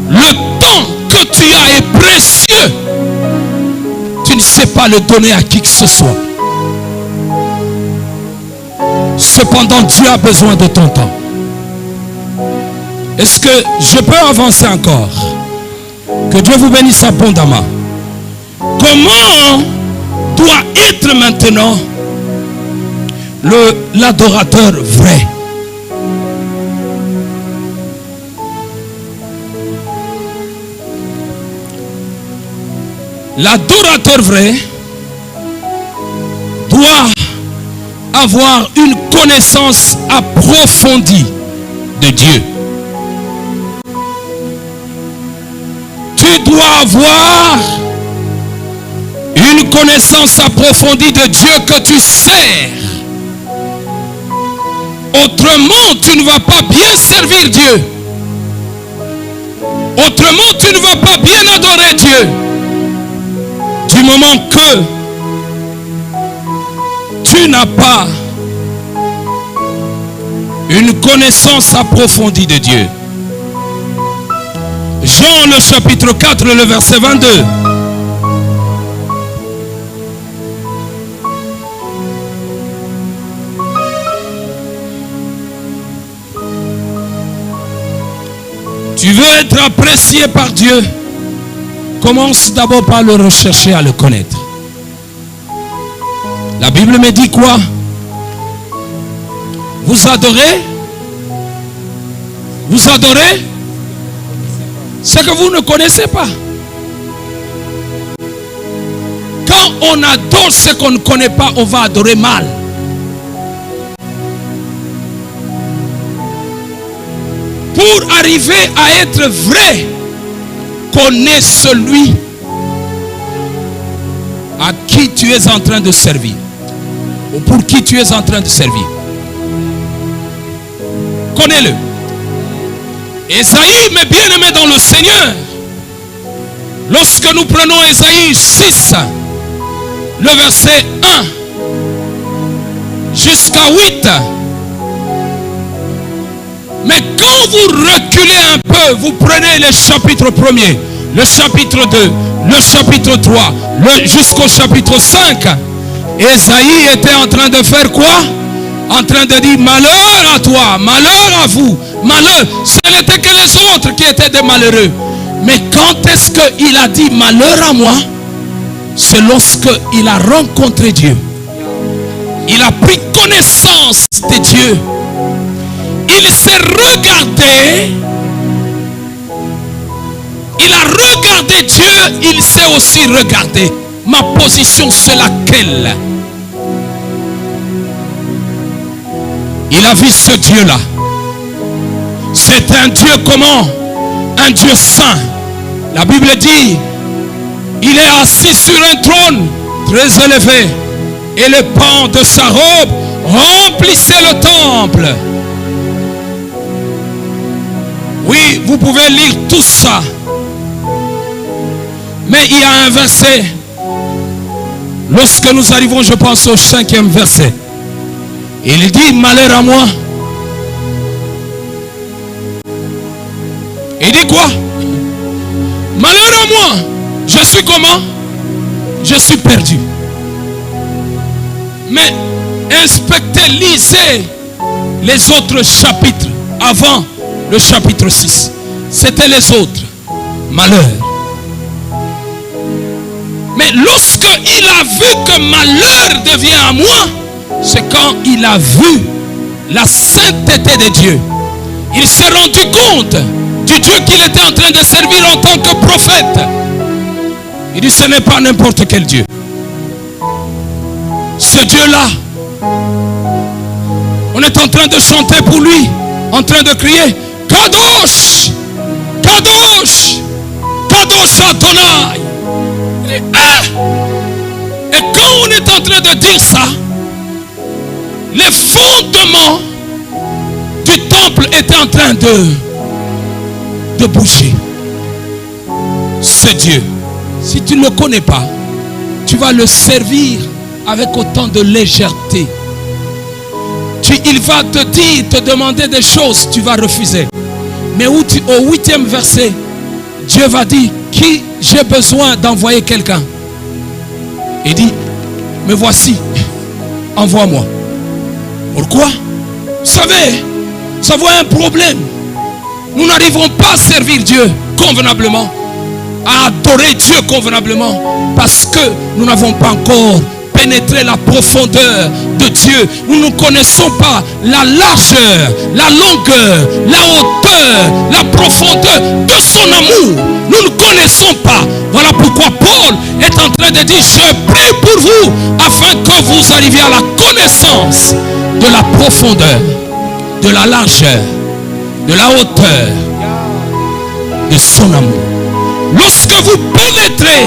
Le temps que tu as est précieux. Tu ne sais pas le donner à qui que ce soit. Cependant, Dieu a besoin de ton temps. Est-ce que je peux avancer encore? Que Dieu vous bénisse abondamment. Comment doit être maintenant l'adorateur vrai? L'adorateur vrai doit avoir une connaissance approfondie de Dieu. Tu dois avoir une connaissance approfondie de Dieu que tu sers. Autrement, tu ne vas pas bien servir Dieu. Autrement, tu ne vas pas bien adorer Dieu. Du moment que tu n'as pas une connaissance approfondie de Dieu. Jean le chapitre 4, le verset 22. Tu veux être apprécié par Dieu, commence d'abord par le rechercher à le connaître. La Bible me dit quoi? Vous adorez? Vous adorez ce que vous ne connaissez pas. Quand on adore ce qu'on ne connaît pas, on va adorer mal. Pour arriver à être vrai, connais celui à qui tu es en train de servir, ou pour qui tu es en train de servir. Connais-le. Ésaïe, mes bien-aimés dans le Seigneur, lorsque nous prenons Ésaïe 6, le verset 1 jusqu'à 8, mais quand vous reculez un peu, vous prenez le chapitre 1er, le chapitre 2, le chapitre 3, jusqu'au chapitre 5, Ésaïe était en train de faire quoi? En train de dire malheur à toi, malheur à vous, malheur. Ce n'était que les autres qui étaient des malheureux. Mais quand est-ce qu'il a dit malheur à moi? C'est lorsqu'il a rencontré Dieu. Il a pris connaissance de Dieu. Il s'est regardé. Il a regardé Dieu. Il s'est aussi regardé. Ma position, c'est laquelle? Il a vu ce Dieu-là. C'est un Dieu comment? Un Dieu saint. La Bible dit, il est assis sur un trône très élevé. Et le pan de sa robe remplissait le temple. Oui, vous pouvez lire tout ça. Mais il y a un verset. Lorsque nous arrivons, je pense au 5e verset. Il dit malheur à moi. Il dit quoi? Malheur à moi. Je suis comment? Je suis perdu. Mais inspectez, lisez les autres chapitres avant le chapitre 6. C'était les autres. Malheur. Mais lorsque il a vu que malheur devient à moi, c'est quand il a vu la sainteté de Dieu. Il s'est rendu compte du Dieu qu'il était en train de servir en tant que prophète. Il dit ce n'est pas n'importe quel Dieu. Ce Dieu-là, on est en train de chanter pour lui, en train de crier Kadosh, Kadosh, Kadosh Adonai. Et quand on est en train de dire ça, les fondements du temple étaient en train de bouger. Ce Dieu, si tu ne le connais pas, tu vas le servir avec autant de légèreté. Il va te dire, te demander des choses, tu vas refuser. Mais au 8e verset, Dieu va dire, qui j'ai besoin d'envoyer quelqu'un? Il dit, me voici, envoie-moi. Pourquoi? Vous savez, ça va un problème. Nous n'arrivons pas à servir Dieu convenablement, à adorer Dieu convenablement, parce que nous n'avons pas encore pénétrer la profondeur de Dieu. Nous ne connaissons pas la largeur, la longueur, la hauteur, la profondeur de son amour. Nous ne connaissons pas. Voilà pourquoi Paul est en train de dire, je prie pour vous afin que vous arriviez à la connaissance de la profondeur, de la largeur, de la hauteur de son amour. Lorsque vous pénétrez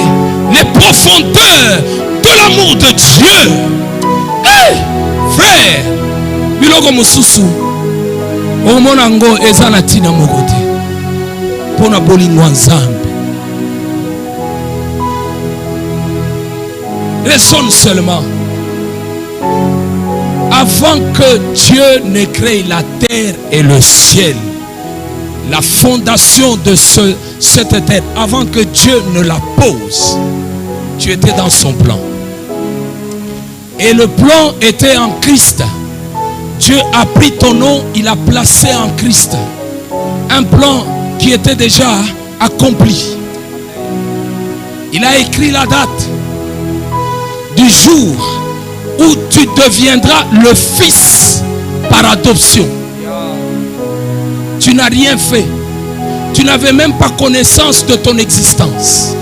les profondeurs de l'amour de Dieu, hey, frère, biloko mususu omona ngo eza na tina moko te mpona bolingo ya Nzambe. Raisonne seulement. Avant que Dieu ne crée la terre et le ciel, la fondation de cette terre, avant que Dieu ne la pose, tu étais dans son plan. Et le plan était en Christ. Dieu a pris ton nom, il a placé en Christ. Un plan qui était déjà accompli. Il a écrit la date du jour où tu deviendras le fils par adoption. Tu n'as rien fait. Tu n'avais même pas connaissance de ton existence.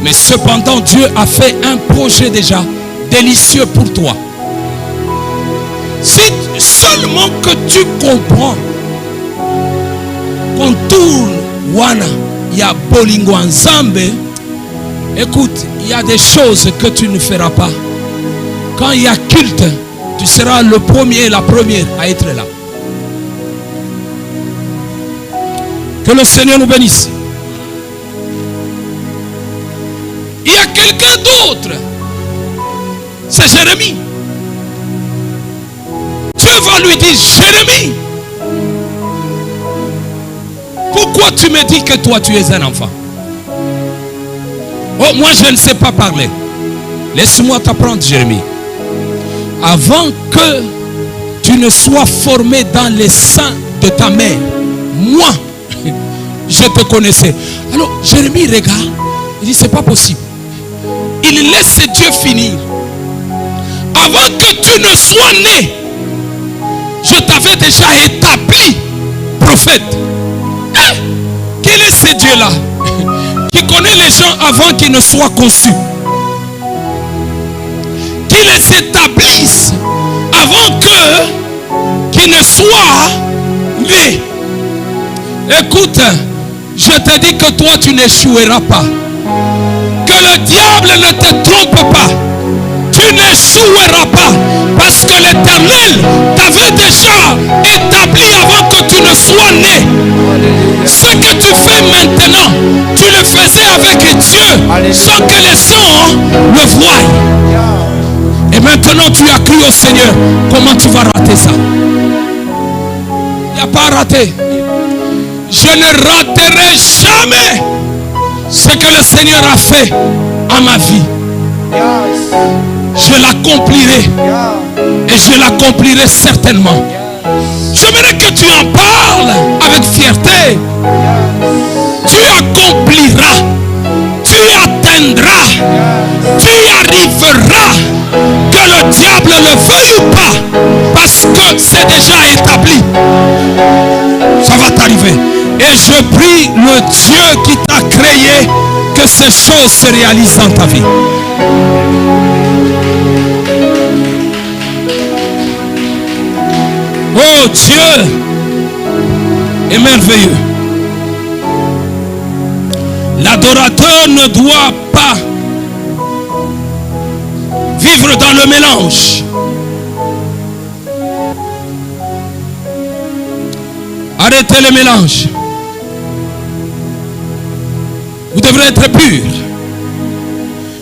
Mais cependant, Dieu a fait un projet déjà délicieux pour toi. Si seulement que tu comprends qu'on tourne wana ya bolingo Nzambe, écoute, il y a des choses que tu ne feras pas. Quand il y a culte, tu seras le premier, la première à être là. Que le Seigneur nous bénisse. Il y a quelqu'un d'autre. C'est Jérémie. Dieu va lui dire, Jérémie, pourquoi tu me dis que toi tu es un enfant? Oh, moi je ne sais pas parler. Laisse-moi t'apprendre, Jérémie. Avant que tu ne sois formé dans les seins de ta mère, moi, je te connaissais. Alors, Jérémie regarde. Il dit, c'est pas possible. Il laisse Dieu finir. Avant que tu ne sois né, je t'avais déjà établi prophète. Hein? Quel est ce Dieu-là qui connaît les gens avant qu'ils ne soient conçus? Qui les établisse avant qu'ils ne soient nés. Écoute, je te dis que toi tu n'échoueras pas. Que le diable ne te trompe pas. Tu n'échoueras pas. Parce que l'Éternel t'avait déjà établi avant que tu ne sois né. Ce que tu fais maintenant, tu le faisais avec Dieu sans que les gens le voient. Et maintenant tu as cru au Seigneur. Comment tu vas rater ça? Il n'y a pas raté. Je ne raterai jamais ce que le Seigneur a fait à ma vie. Je l'accomplirai. Et je l'accomplirai certainement. J'aimerais que tu en parles avec fierté. Tu accompliras. Tu atteindras. Tu y arriveras. Que le diable le veuille ou pas. Parce que c'est déjà établi. Ça va t'arriver. Et je prie le Dieu qui t'a créé que ces choses se réalisent dans ta vie. Oh, Dieu est merveilleux. L'adorateur ne doit pas vivre dans le mélange. Arrêtez le mélange. Vous devrez être pur.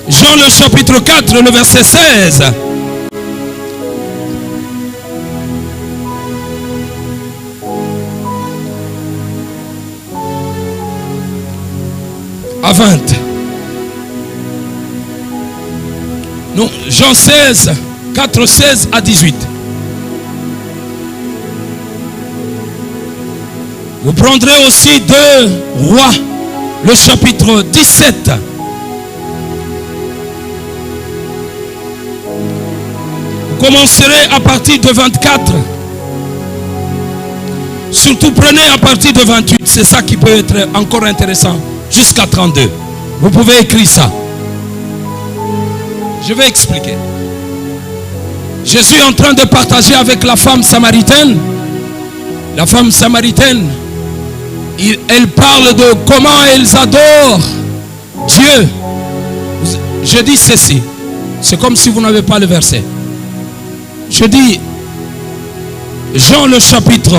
Jean le chapitre 4, le verset 16. À 20. Non, Jean 16, 4, 16 à 18. Vous prendrez aussi 2 Rois, le chapitre 17. commencerez à partir de 24. Surtout prenez à partir de 28. C'est ça qui peut être encore intéressant. Jusqu'à 32. Vous pouvez écrire ça. Je vais expliquer. Jésus est en train de partager avec la femme samaritaine. La femme samaritaine, elle parle de comment elles adorent Dieu. Je dis ceci. C'est comme si vous n'avez pas le verset. Je dis Jean le chapitre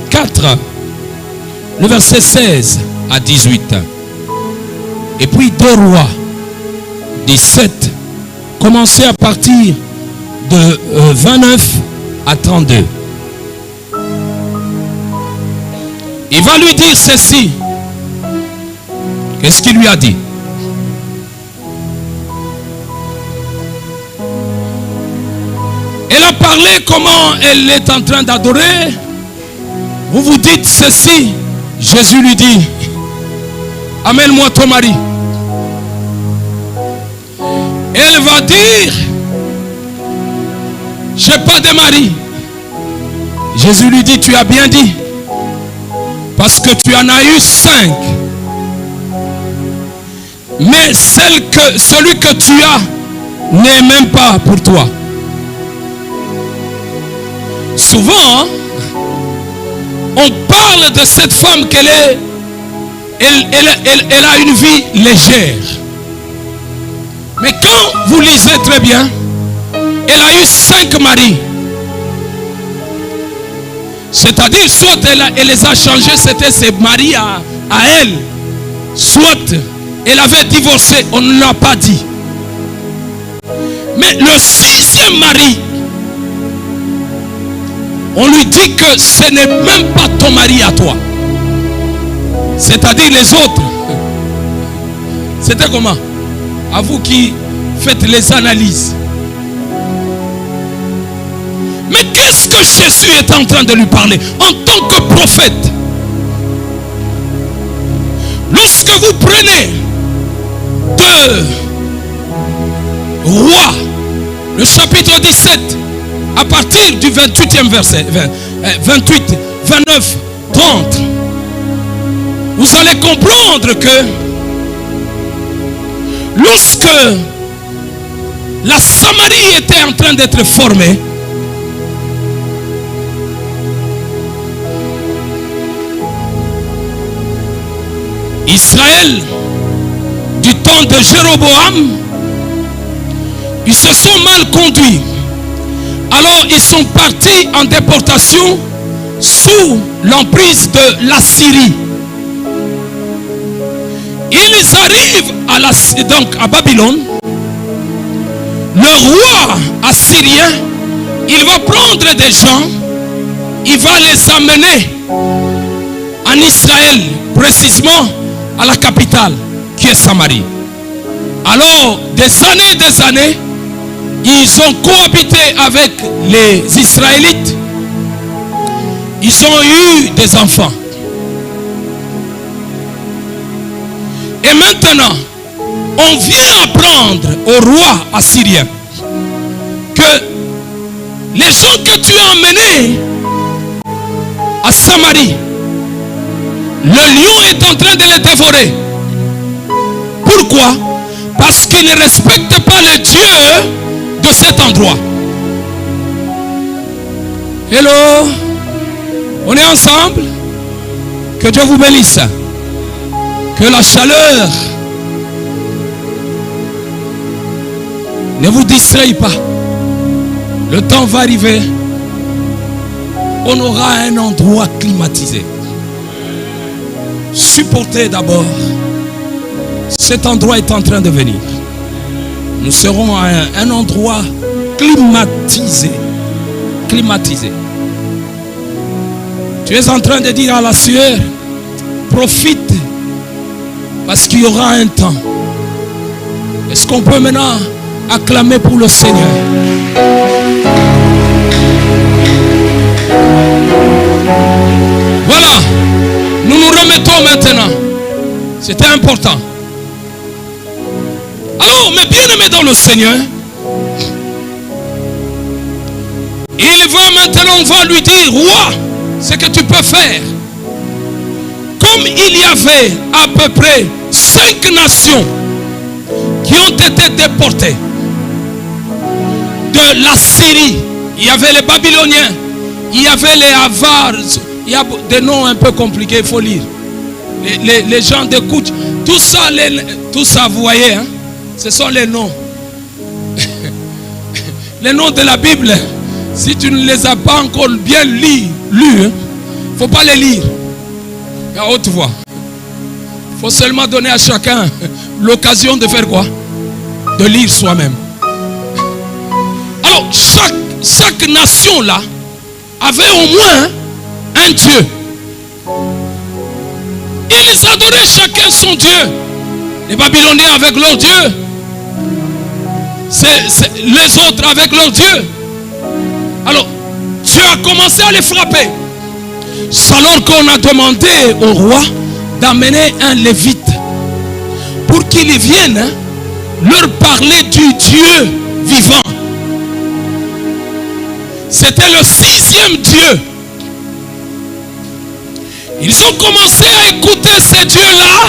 4, le verset 16 à 18. Et puis 2 Rois 17. Commencez à partir de 29 à 32. Il va lui dire ceci. Qu'est-ce qu'il lui a dit? Elle a parlé comment elle est en train d'adorer. Vous vous dites ceci. Jésus lui dit, amène-moi ton mari. Elle va dire, j'ai pas de mari. Jésus lui dit, tu as bien dit, parce que tu en as eu 5. Mais celui que tu as n'est même pas pour toi. Souvent, on parle de cette femme qu'elle est, elle a une vie légère. Mais quand vous lisez très bien, elle a eu 5 maris. C'est-à-dire, soit elle les a changés, c'était ses maris à elle. Soit elle avait divorcé, on ne l'a pas dit. Mais le 6e mari, on lui dit que ce n'est même pas ton mari à toi. C'est-à-dire les autres. C'était comment? À vous qui faites les analyses. Mais qu'est-ce que Jésus est en train de lui parler en tant que prophète? Lorsque vous prenez 2 Rois, le chapitre 17, à partir du 28e verset, 28, 29, 30, vous allez comprendre que lorsque la Samarie était en train d'être formée, Israël, du temps de Jéroboam, ils se sont mal conduits. Alors ils sont partis en déportation sous l'emprise de l'Assyrie. Ils arrivent donc à Babylone. Le roi assyrien, il va prendre des gens, il va les amener en Israël, précisément à la capitale qui est Samarie. Alors, des années, ils ont cohabité avec les Israélites. Ils ont eu des enfants. Et maintenant, on vient apprendre au roi assyrien que les gens que tu as emmenés à Samarie, le lion est en train de les dévorer. Pourquoi? Parce qu'ils ne respectent pas le Dieu de cet endroit. Hello, on est ensemble? Que Dieu vous bénisse. Que la chaleur ne vous distraie pas. Le temps va arriver. On aura un endroit climatisé. Supportez d'abord. Cet endroit est en train de venir. Nous serons à un endroit climatisé. Climatisé. Tu es en train de dire à la sueur, profite, parce qu'il y aura un temps. Est-ce qu'on peut maintenant acclamer pour le Seigneur? Voilà. Nous nous remettons maintenant. C'était important. Alors, mes bien-aimés dans le Seigneur, Il va maintenant, on va lui dire, roi, ce que tu peux faire. Comme il y avait à peu près 5 nations qui ont été déportées de la Syrie, il y avait les Babyloniens, il y avait les Avars, il y a des noms un peu compliqués, il faut lire. Les gens de Kouch, tout ça, vous voyez, hein, ce sont les noms. Les noms de la Bible, si tu ne les as pas encore bien lus, il ne faut pas les lire à haute voix. Il faut seulement donner à chacun l'occasion de faire quoi? De lire soi-même. Alors, chaque nation là avait au moins un Dieu. Ils adoraient chacun son Dieu. Les Babyloniens avec leur Dieu. Les autres avec leur Dieu. Alors, Dieu a commencé à les frapper. C'est alors qu'on a demandé au roi d'amener un lévite pour qu'il vienne leur parler du Dieu vivant. C'était le 6e Dieu. Ils ont commencé à écouter ces dieux-là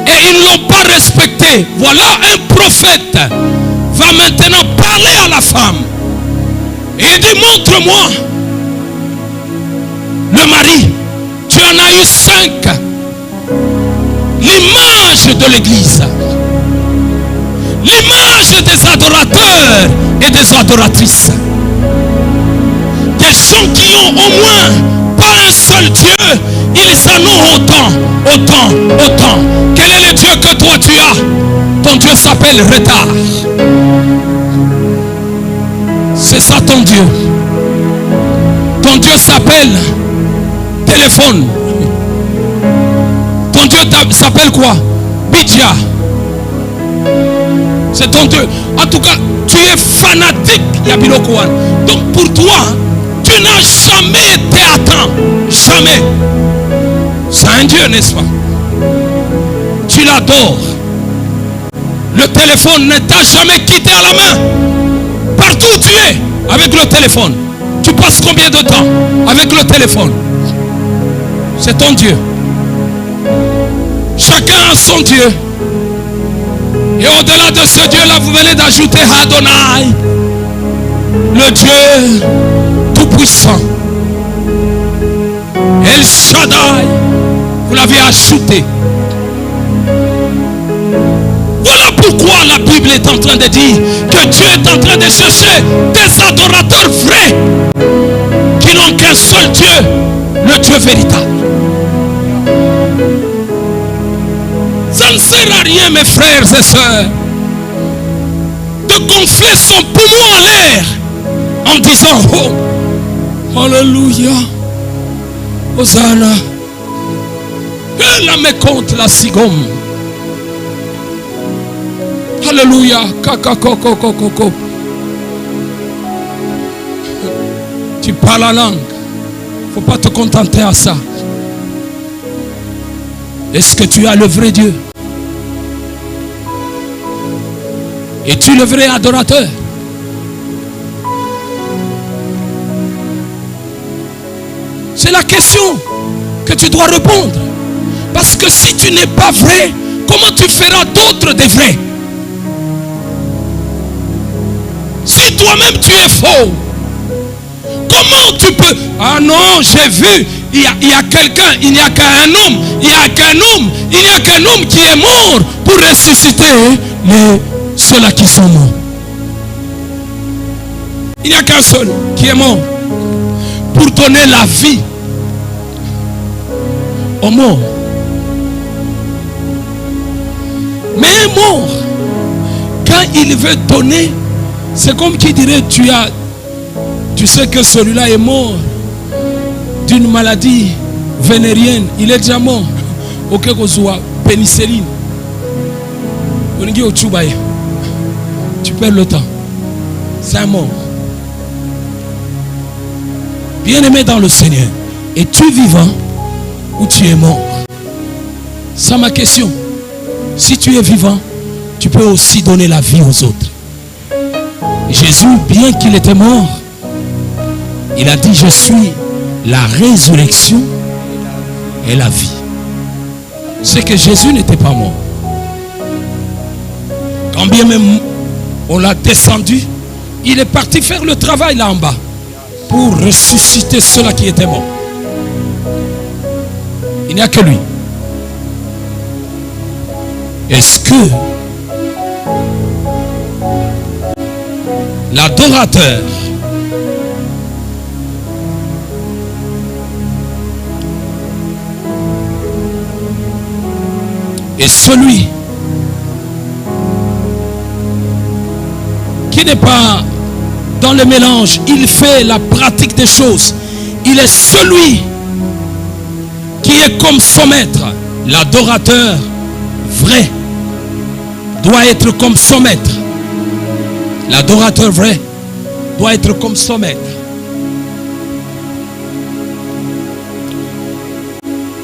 et ils ne l'ont pas respecté. Voilà, un prophète va maintenant parler à la femme. Et il dit, montre-moi le mari. Tu en as eu 5. L'image de l'église. L'image des adorateurs et des adoratrices. Des gens qui ont au moins pas un seul Dieu, ils en ont autant. Quel est le Dieu que toi tu as? Ton Dieu s'appelle retard. C'est ça ton Dieu. Ton Dieu s'appelle téléphone. Ton Dieu s'appelle quoi? Bidja. C'est ton Dieu. En tout cas, tu es fanatique, Yabilokouan. Donc pour toi, tu n'as jamais été à temps. Jamais. C'est un Dieu, n'est-ce pas? Tu l'adores. Le téléphone ne t'a jamais quitté à la main. Partout où tu es, avec le téléphone. Tu passes combien de temps avec le téléphone? C'est ton Dieu. Chacun a son Dieu. Et au-delà de ce Dieu-là, vous venez d'ajouter Adonai, le Dieu tout-puissant. El Shaddai, vous l'avez ajouté. Voilà pourquoi la Bible est en train de dire que Dieu est en train de chercher des adorateurs vrais qui n'ont qu'un seul Dieu, le Dieu véritable. Ça ne sert à rien, mes frères et sœurs, de gonfler son poumon en l'air en disant oh, alléluia, Hosanna, et la mécompte la sigome. Alléluia, kakakokokoko. Tu parles la langue. Il ne faut pas te contenter à ça. Est-ce que tu as le vrai Dieu? Es-tu le vrai adorateur? C'est la question que tu dois répondre. Parce que si tu n'es pas vrai, comment tu feras d'autres des vrais? Si toi-même tu es faux, comment tu peux... Ah non, j'ai vu, il y a quelqu'un, il n'y a qu'un homme, il n'y a qu'un homme qui est mort pour ressusciter ceux-là qui sont morts. Il n'y a qu'un seul qui est mort pour donner la vie aux morts. Mais un mort, quand il veut donner, c'est comme qui dirait tu sais que celui-là est mort d'une maladie vénérienne. Il est déjà mort. Ok, qu'on soit pénicilline. Tu perds le temps. C'est un mort. Bien-aimé dans le Seigneur, es-tu vivant ou tu es mort? C'est ma question. Si tu es vivant, tu peux aussi donner la vie aux autres. Jésus, bien qu'il était mort, Il a dit, je suis la résurrection et la vie. C'est que Jésus n'était pas mort. Quand bien même on l'a descendu, il est parti faire le travail là en bas pour ressusciter ceux-là qui étaient morts. Il n'y a que lui. Est-ce que l'adorateur est celui qui n'est pas dans le mélange, il fait la pratique des choses. Il est celui qui est comme son maître. L'adorateur vrai doit être comme son maître. L'adorateur vrai doit être comme son maître.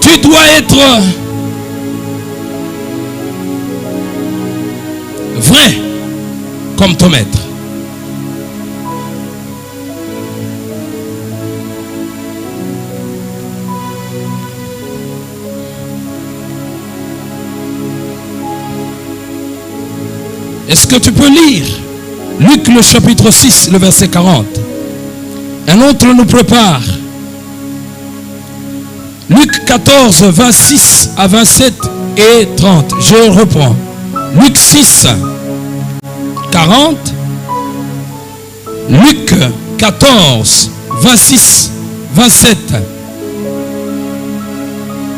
Tu dois être vrai comme ton maître. Est-ce que tu peux lire Luc le chapitre 6, le verset 40? Un autre nous prépare. Luc 14, 26 à 27 et 30. Je reprends. Luc 6, 40. Luc 14, 26, 27.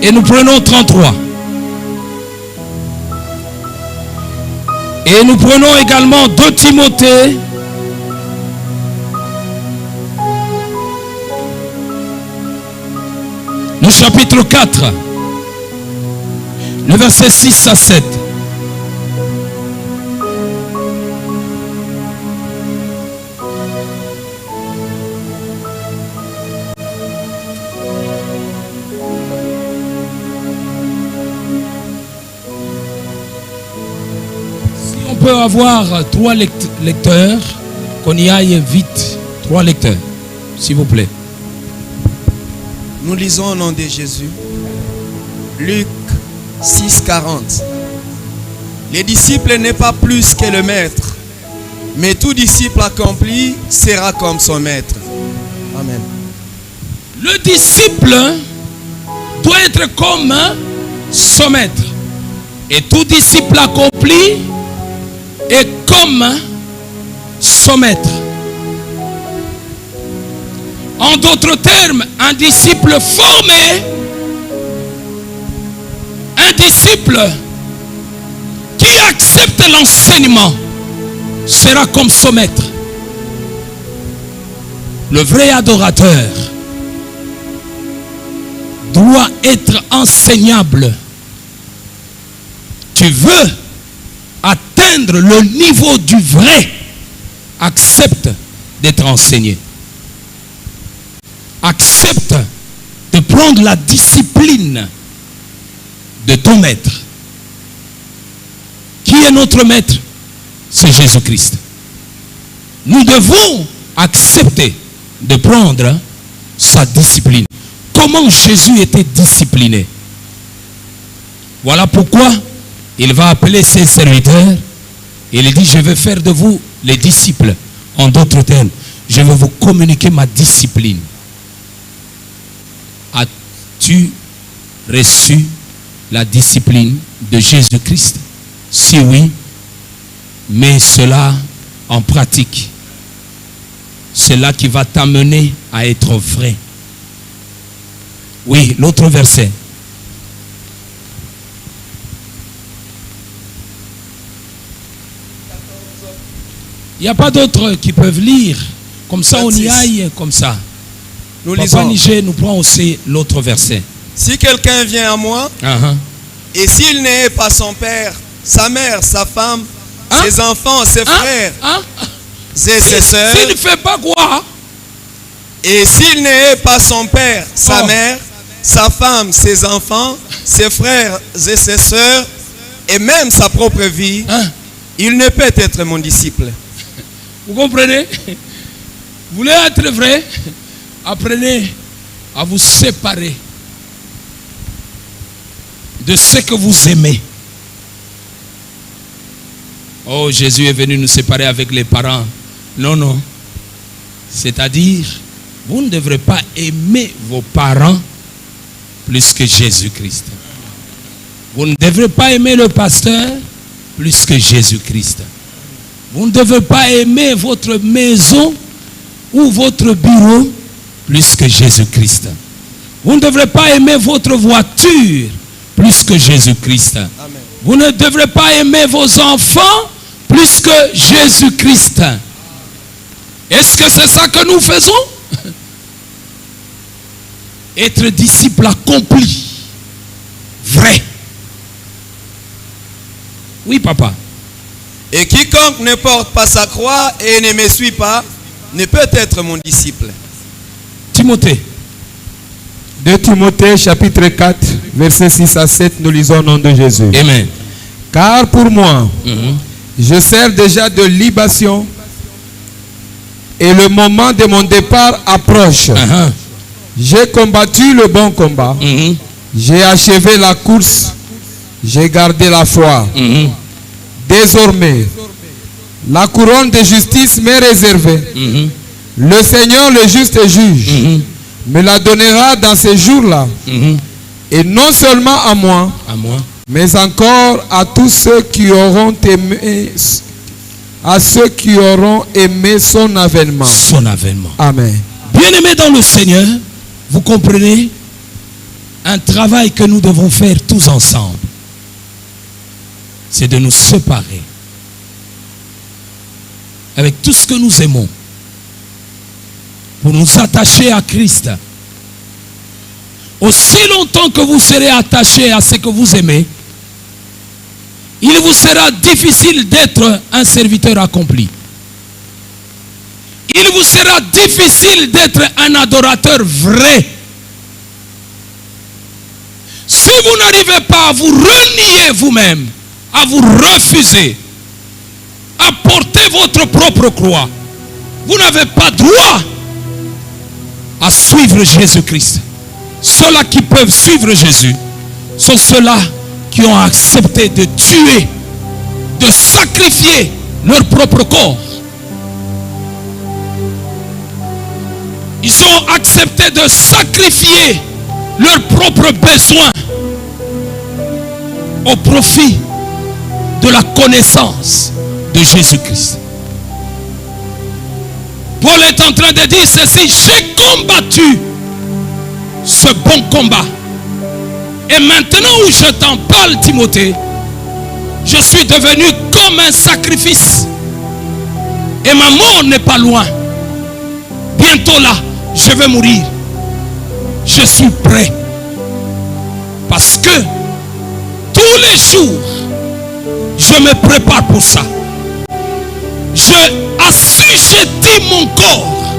Et nous prenons 33. Et nous prenons également 2 Timothée. Le chapitre 4. Le verset 6 à 7. On peut avoir 3 lecteurs, qu'on y aille vite. 3 lecteurs, s'il vous plaît. Nous lisons au nom de Jésus. Luc 6, 40. Les disciples n'est pas plus que le maître, mais tout disciple accompli sera comme son maître. Amen. Le disciple doit être comme son maître. Et tout disciple accompli est comme son maître. En d'autres termes, un disciple formé, un disciple qui accepte l'enseignement sera comme son maître. Le vrai adorateur doit être enseignable. Tu veux atteindre le niveau du vrai, accepte d'être enseigné. Accepte de prendre la discipline de ton maître. Qui est notre maître? C'est Jésus-Christ. Nous devons accepter de prendre sa discipline. Comment Jésus était discipliné? Voilà pourquoi il va appeler ses serviteurs et il dit, je vais faire de vous les disciples. En d'autres termes, je vais vous communiquer ma discipline. As-tu reçu la discipline de Jésus-Christ? Si oui, mets cela en pratique. C'est là qui va t'amener à être vrai. Oui, l'autre verset. Il n'y a pas d'autres qui peuvent lire. Comme ça, 26. On y aille comme ça. Nous Papa lisons. Niger nous prend aussi l'autre verset. Si quelqu'un vient à moi, et s'il n'est pas son père, sa mère, sa femme, ses enfants, ses frères, et ses sœurs, s'il ne fait pas quoi? Et s'il n'est pas son père, sa mère, sa femme, ses enfants, ses frères et ses sœurs, et même sa propre vie, il ne peut être mon disciple. Vous comprenez? Vous voulez être vrai? apprenez à vous séparer de ce que vous aimez. Oh, Jésus est venu nous séparer avec les parents. Non, non. C'est-à-dire, vous ne devrez pas aimer vos parents plus que Jésus-Christ. Vous ne devrez pas aimer le pasteur plus que Jésus-Christ. Vous ne devez pas aimer votre maison ou votre bureau plus que Jésus-Christ. Vous ne devrez pas aimer votre voiture plus que Jésus-Christ. Vous ne devrez pas aimer vos enfants plus que Jésus-Christ. Est-ce que c'est ça que nous faisons? Être disciple accompli, vrai. Oui, papa. Et quiconque ne porte pas sa croix et ne me suit pas ne peut être mon disciple. Timothée. 2 Timothée chapitre 4, versets 6 à 7, nous lisons au nom de Jésus. Amen. Car pour moi, je sers déjà de libation et le moment de mon départ approche. J'ai combattu le bon combat. J'ai achevé la course. J'ai gardé la foi. Désormais, la couronne de justice m'est réservée. Le Seigneur, le juste juge, me la donnera dans ces jours-là. Et non seulement à moi, mais encore à tous ceux qui auront aimé, son avènement. Son avènement. Amen. Bien-aimés dans le Seigneur, vous comprenez un travail que nous devons faire tous ensemble. C'est de nous séparer avec tout ce que nous aimons pour nous attacher à Christ. Aussi longtemps que vous serez attachés à ce que vous aimez, il vous sera difficile d'être un serviteur accompli. Il vous sera difficile d'être un adorateur vrai. Si vous n'arrivez pas à vous renier vous-même, à vous refuser, à porter votre propre croix, vous n'avez pas droit à suivre Jésus-Christ. Ceux-là qui peuvent suivre Jésus sont ceux-là qui ont accepté de tuer, de sacrifier leur propre corps. Ils ont accepté de sacrifier leurs propres besoins au profit de la connaissance de Jésus-Christ. Paul est en train de dire ceci: j'ai combattu ce bon combat. Et maintenant où je t'en parle, Timothée, je suis devenu comme un sacrifice. Et ma mort n'est pas loin. Bientôt là, je vais mourir. Je suis prêt. Parce que tous les jours, je me prépare pour ça. Je assujettis mon corps.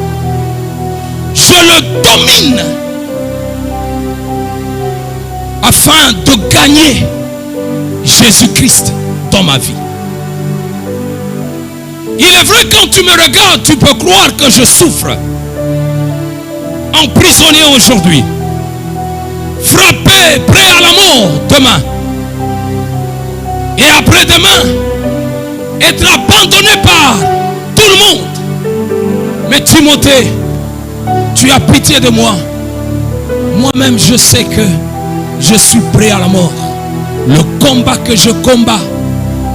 Je le domine. Afin de gagner Jésus-Christ dans ma vie. Il est vrai, quand tu me regardes, tu peux croire que je souffre. Emprisonné aujourd'hui. Frappé, prêt à la mort demain. Et après-demain, être abandonné par tout le monde. Mais Timothée, tu as pitié de moi. Moi-même, je sais que je suis prêt à la mort. Le combat que je combats,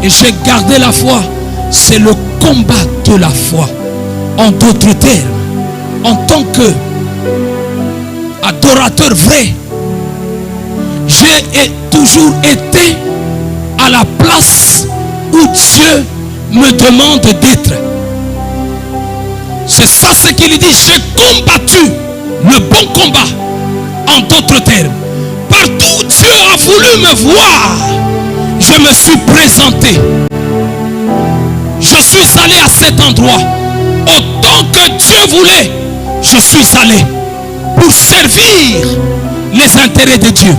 et j'ai gardé la foi, c'est le combat de la foi. En d'autres termes, en tant que adorateur vrai, j'ai toujours été à la place où Dieu me demande d'être. C'est ça ce qu'il dit: j'ai combattu le bon combat. En d'autres termes, partout où Dieu a voulu me voir, je me suis présenté. Je suis allé à cet endroit. Autant que Dieu voulait, je suis allé pour servir les intérêts de Dieu.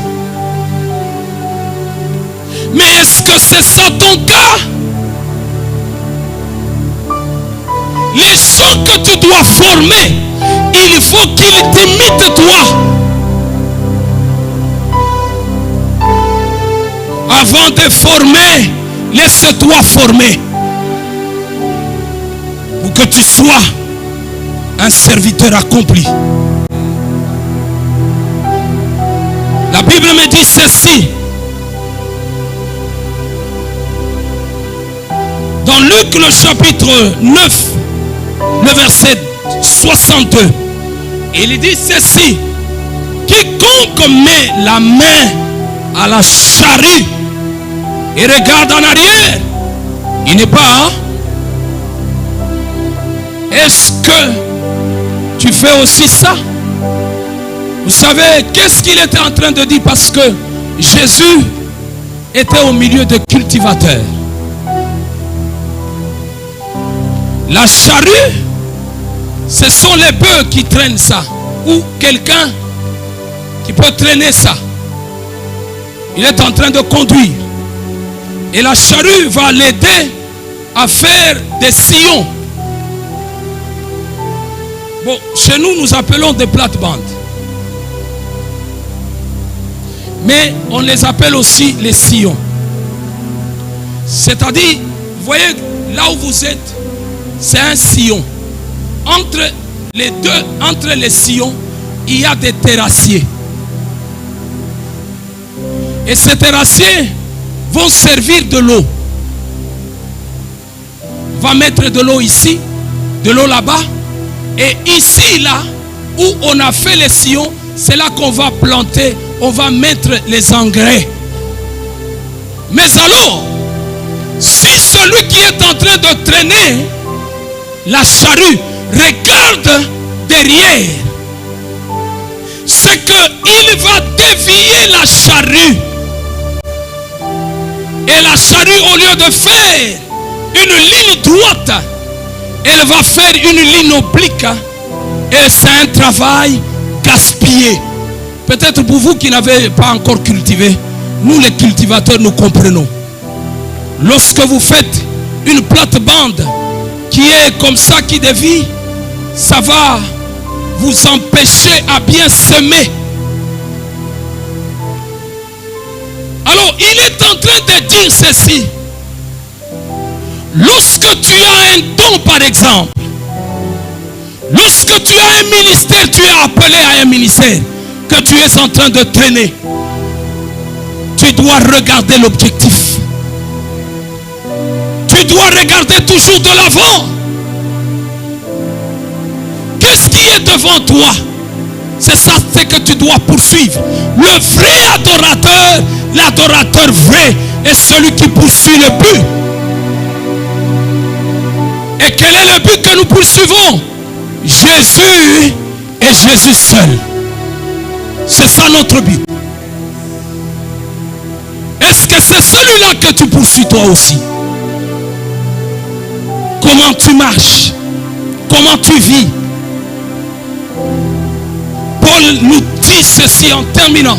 Mais est-ce que c'est ça ton cas? Les gens que tu dois former, il faut qu'il t'imite toi. Avant de former, laisse-toi former. Pour que tu sois un serviteur accompli. La Bible me dit ceci. Dans Luc le chapitre 9, le verset 62, il dit ceci. Quiconque met la main à la charrue et regarde en arrière, il n'est pas. Est-ce que tu fais aussi ça? Vous savez, qu'est-ce qu'il était en train de dire? Parce que Jésus était au milieu de cultivateurs. La charrue, ce sont les bœufs qui traînent ça. Ou quelqu'un qui peut traîner ça. Il est en train de conduire. Et la charrue va l'aider à faire des sillons. Bon, chez nous, nous appelons des plates-bandes. Mais on les appelle aussi les sillons. C'est-à-dire, vous voyez, là où vous êtes, c'est un sillon. Entre les sillons, il y a des terrassiers. Et ces terrassiers vont servir de l'eau. On va mettre de l'eau ici, de l'eau là-bas. Et ici, là, où on a fait les sillons, c'est là qu'on va planter, on va mettre les engrais. Mais alors, si celui qui est en train de traîner la charrue regarde derrière, c'est qu'il va dévier la charrue. Et la charrue, au lieu de faire une ligne droite, elle va faire une ligne oblique. Et c'est un travail gaspillé. Peut-être pour vous qui n'avez pas encore cultivé, nous les cultivateurs, nous comprenons. Lorsque vous faites une plate-bande qui est comme ça, qui dévie, ça va vous empêcher à bien semer. Alors, il est en train de dire ceci. Lorsque tu as un don, par exemple, lorsque tu as un ministère, tu es appelé à un ministère, que tu es en train de traîner, tu dois regarder l'objectif. Tu dois regarder toujours de l'avant. Qu'est-ce qui est devant toi? C'est ça, c'est que tu dois poursuivre. Le vrai adorateur, l'adorateur vrai, est celui qui poursuit le but. Et quel est le but que nous poursuivons? Jésus et Jésus seul. C'est ça notre but. Est-ce que c'est celui-là que tu poursuis toi aussi? Comment tu marches? Comment tu vis? Paul nous dit ceci en terminant,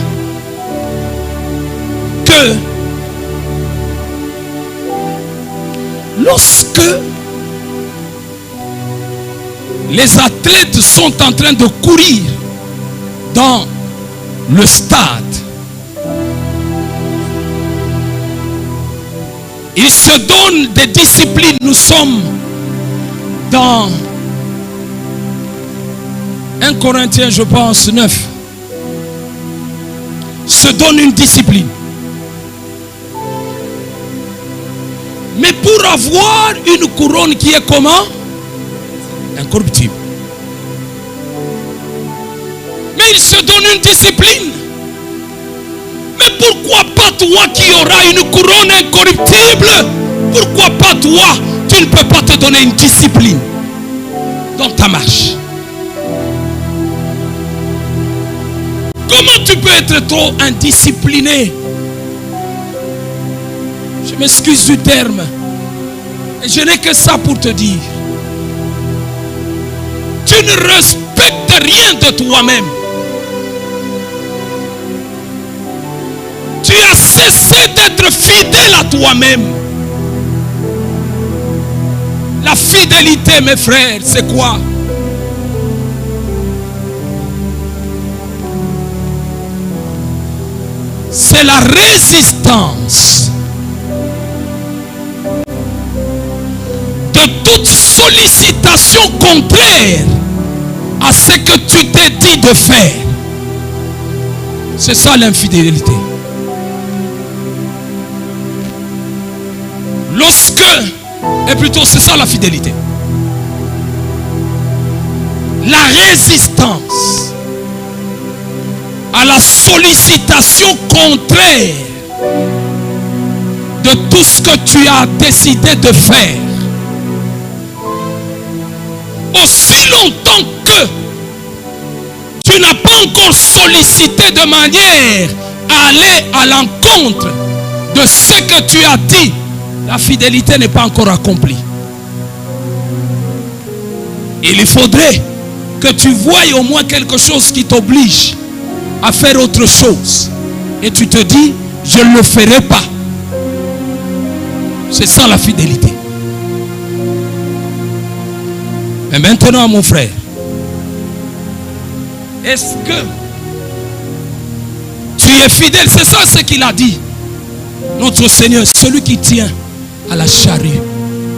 que lorsque les athlètes sont en train de courir dans le stade, ils se donnent des disciplines. Nous sommes dans 1 Corinthiens, je pense, 9. Se donne une discipline. Mais pour avoir une couronne qui est comment? Incorruptible. Mais il se donne une discipline. Mais pourquoi pas toi qui auras une couronne incorruptible? Pourquoi pas toi? Tu ne peux pas te donner une discipline dans ta marche. Comment tu peux être trop indiscipliné? Je m'excuse du terme. Et je n'ai que ça pour te dire. Tu ne respectes rien de toi-même. Tu as cessé d'être fidèle à toi-même. La fidélité, mes frères, c'est quoi? c'est la résistance de toute sollicitation contraire à ce que tu t'es dit de faire. C'est ça l'infidélité. Et plutôt c'est ça la fidélité. La résistance à la sollicitation contraire de tout ce que tu as décidé de faire. Aussi longtemps que tu n'as pas encore sollicité de manière à aller à l'encontre de ce que tu as dit, la fidélité n'est pas encore accomplie. Il faudrait que tu voies au moins quelque chose qui t'oblige à faire autre chose. Et tu te dis, je ne le ferai pas. C'est ça la fidélité. Mais maintenant, mon frère, est-ce que tu es fidèle? C'est ça ce qu'il a dit. Notre Seigneur, celui qui tient à la charrue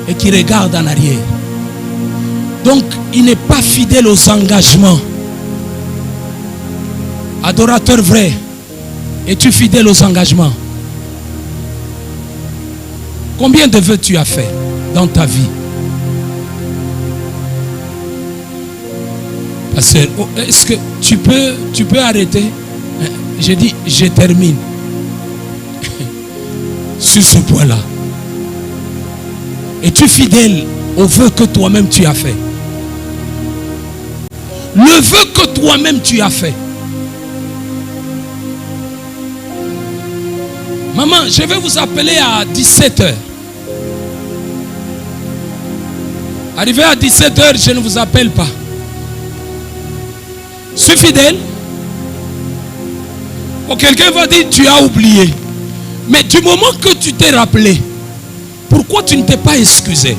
et qui regarde en arrière. Donc, il n'est pas fidèle aux engagements. Adorateur vrai, es-tu fidèle aux engagements? Combien de vœux tu as fait dans ta vie? Pasteur, est-ce que tu peux arrêter? J'ai dit, je termine. Sur ce point-là. Es-tu fidèle au vœu que toi-même tu as fait? Le vœu que toi-même tu as fait. Maman, je vais vous appeler à 17h. Arrivé à 17h, je ne vous appelle pas. Suis fidèle. Bon, quelqu'un va dire, tu as oublié. Mais du moment que tu t'es rappelé, pourquoi tu ne t'es pas excusé?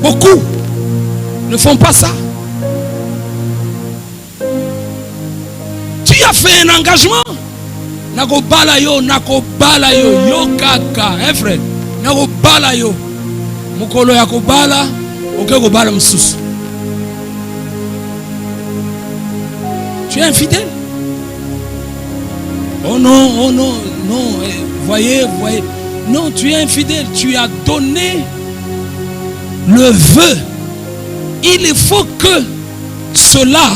Beaucoup ne font pas ça. Tu as fait un engagement. Nako balayo, yo kaka, hein frère? Nako balayo. Mukolo yako bala, okeko bala msusu. Tu es infidèle. Oh non, non. Voyez. Non, tu es infidèle. Tu as donné le vœu. Il faut que cela,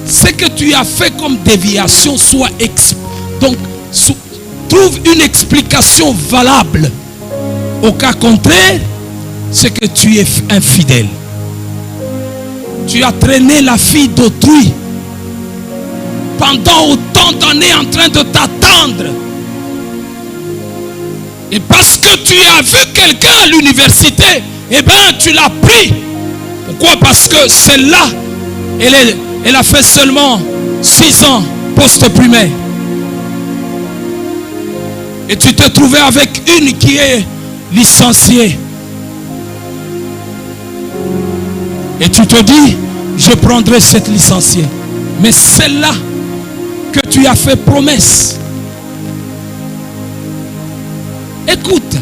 ce que tu as fait comme déviation, soit donc trouve une explication valable. Au cas contraire, c'est que tu es infidèle. Tu as traîné la fille d'autrui pendant autant d'années en train de t'attendre. Et parce que tu as vu quelqu'un à l'université, eh bien tu l'as pris. Pourquoi? Parce que celle-là, elle a fait seulement 6 ans post-primaire. Et tu t'es trouvé avec une qui est licenciée. Et tu te dis, je prendrai cette licenciée. Mais celle-là que tu as fait promesse. Écoute,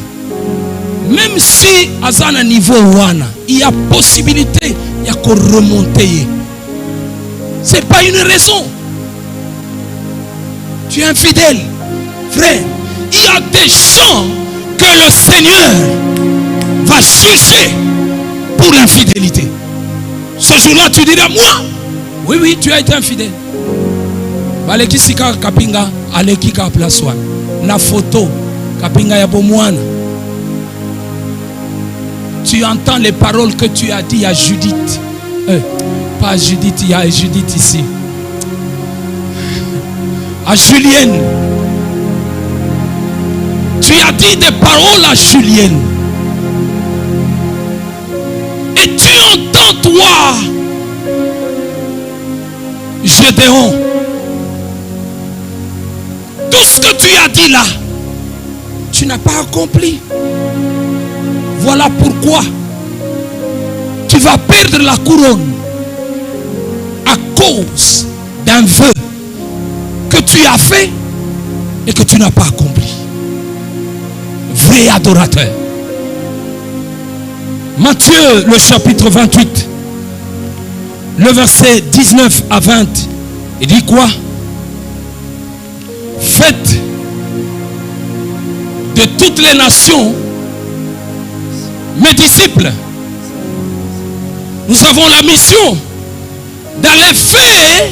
même si à un niveau wana, il y a possibilité, il y a qu'on remonter. Ce n'est pas une raison. Tu es infidèle. Frère, il y a des gens que le Seigneur va juger pour l'infidélité. Ce jour-là, tu diras, moi, oui, tu as été infidèle. Baleki sika kapinga, aleki ka place wana. Na photo, kapinga ya bomwana. Tu entends les paroles que tu as dit à Judith. Pas à Judith, il y a Judith ici. À Julienne. Tu as dit des paroles à Julienne. Et tu entends toi, Gédéon. Tout ce que tu as dit là, tu n'as pas accompli. Voilà pourquoi tu vas perdre la couronne à cause d'un vœu tu as fait et que tu n'as pas accompli. Vrai adorateur. Matthieu, le chapitre 28, le verset 19 à 20, il dit quoi? Faites de toutes les nations mes disciples. Nous avons la mission d'aller faire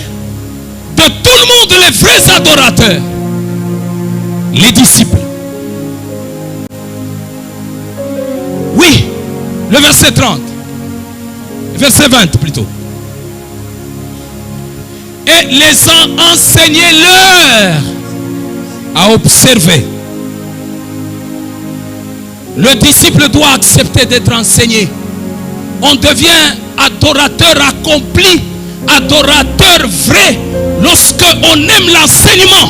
de tout le monde les vrais adorateurs, les disciples. Oui, le verset 30, verset 20 plutôt. Et les enseignez-leur à observer. Le disciple doit accepter d'être enseigné. On devient adorateur accompli, adorateur vrai, lorsque on aime l'enseignement.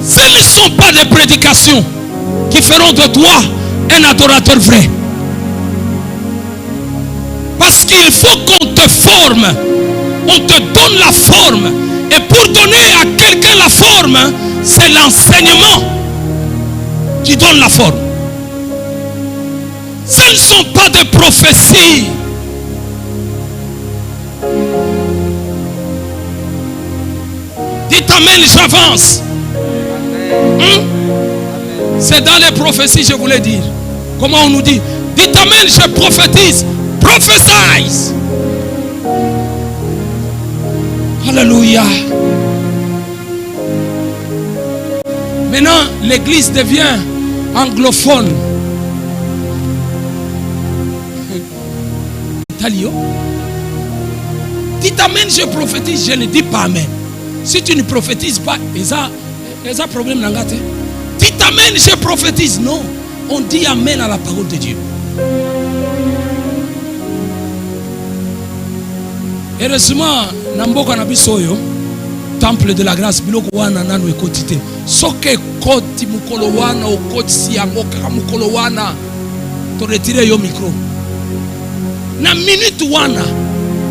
Ce ne sont pas des prédications qui feront de toi un adorateur vrai. Parce qu'il faut qu'on te forme. On te donne la forme. Et pour donner à quelqu'un la forme, c'est l'enseignement qui donne la forme. Ce ne sont pas des prophéties. Dites amen, j'avance. C'est dans les prophéties, je voulais dire. Comment on nous dit? Dites amen, je prophétise. Prophesize. Alléluia. Maintenant, l'église devient anglophone. Dites amen, je prophétise, je ne dis pas amen. Si tu ne prophétises pas, il y a un problème. Dites amen, je prophétise. Non, on dit amen à la parole de Dieu. Heureusement, Namboka Nabisoyo, temple de la grâce, biloko wana nanu ekotite. Soke koti mukolo wana o koti siango kaka mukolo wana. To retire yo micro. Na minute wana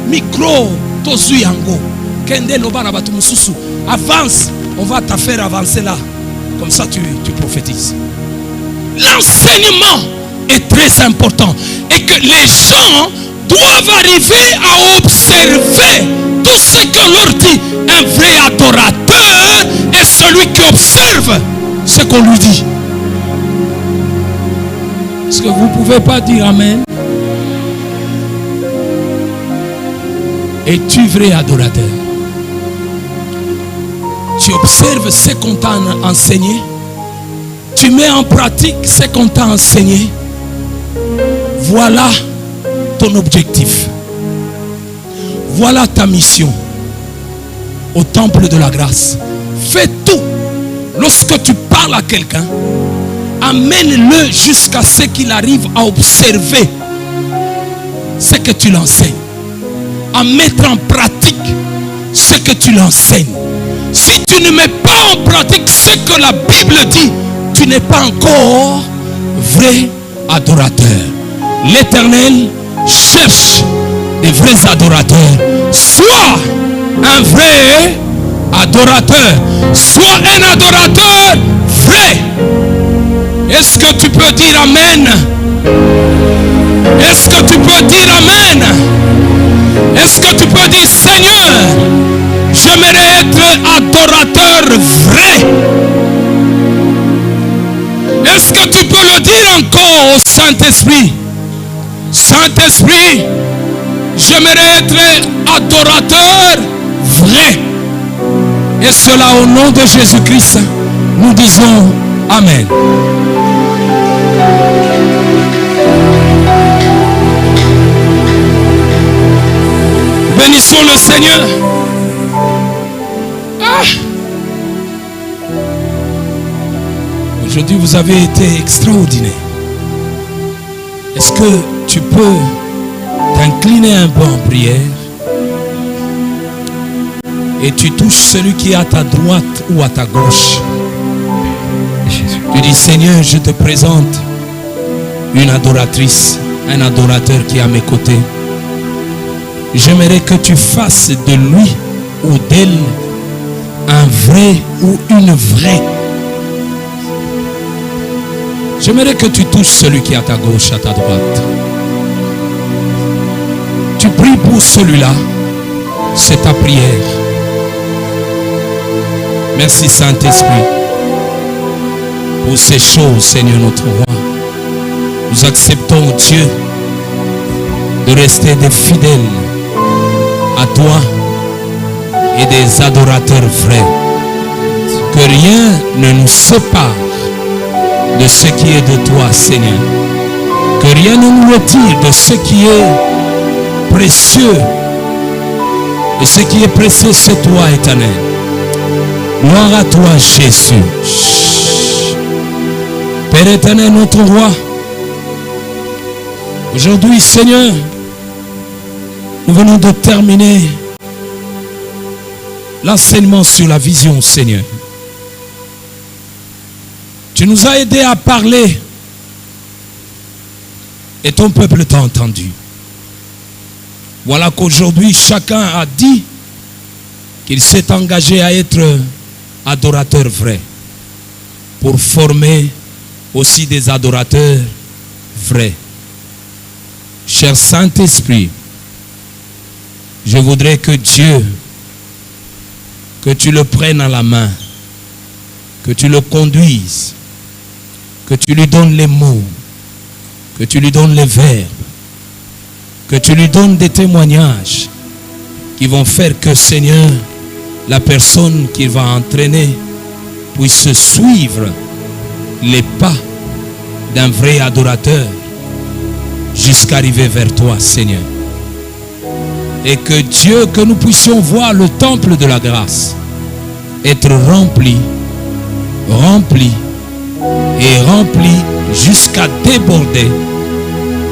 micro to zuyango. Kende loba na batu mususu. Avance, on va te faire avancer là. Comme ça tu prophétises. L'enseignement est très important et que les gens doivent arriver à observer tout ce qu'on leur dit. Un vrai adorateur est celui qui observe ce qu'on lui dit. Est-ce que vous ne pouvez pas dire amen? Es-tu vrai adorateur? Tu observes ce qu'on t'a enseigné. Tu mets en pratique ce qu'on t'a enseigné. Voilà ton objectif. Voilà ta mission au temple de la grâce. Fais tout. Lorsque tu parles à quelqu'un, amène-le jusqu'à ce qu'il arrive à observer ce que tu l'enseignes, à mettre en pratique ce que tu l'enseignes. Si tu ne mets pas en pratique ce que la Bible dit, tu n'es pas encore vrai adorateur. L'Éternel cherche des vrais adorateurs. Sois un vrai adorateur. Sois un adorateur vrai. Est-ce que tu peux dire amen? Est-ce que tu peux dire amen? Est-ce que tu peux dire Seigneur, j'aimerais être adorateur vrai? Est-ce que tu peux le dire encore au Saint-Esprit? Saint-Esprit, j'aimerais être adorateur vrai. Et cela au nom de Jésus-Christ, nous disons amen. Bénissons le Seigneur. Aujourd'hui, vous avez été extraordinaire. Est-ce que tu peux t'incliner un peu en prière et tu touches celui qui est à ta droite ou à ta gauche? Tu dis Seigneur, je te présente une adoratrice, un adorateur qui est à mes côtés. J'aimerais que tu fasses de lui ou d'elle un vrai ou une vraie. J'aimerais que tu touches celui qui est à ta gauche, à ta droite. Tu pries pour celui-là. C'est ta prière. Merci Saint-Esprit pour ces choses, Seigneur notre roi. Nous acceptons, Dieu, de rester des fidèles à toi et des adorateurs vrais. Que rien ne nous sépare de ce qui est de toi, Seigneur. Que rien ne nous retire de ce qui est précieux. Et ce qui est précieux, c'est toi, Éternel. Gloire à toi, Jésus. Père éternel, notre roi, aujourd'hui, Seigneur, nous venons de terminer l'enseignement sur la vision, Seigneur. Tu nous as aidés à parler et ton peuple t'a entendu. Voilà qu'aujourd'hui, chacun a dit qu'il s'est engagé à être adorateur vrai pour former aussi des adorateurs vrais. Cher Saint-Esprit, je voudrais que Dieu, que tu le prennes à la main, que tu le conduises, que tu lui donnes les mots, que tu lui donnes les verbes, que tu lui donnes des témoignages qui vont faire que, Seigneur, la personne qu'il va entraîner puisse suivre les pas d'un vrai adorateur jusqu'à arriver vers toi, Seigneur. Et que Dieu, que nous puissions voir le temple de la grâce être rempli, rempli et rempli jusqu'à déborder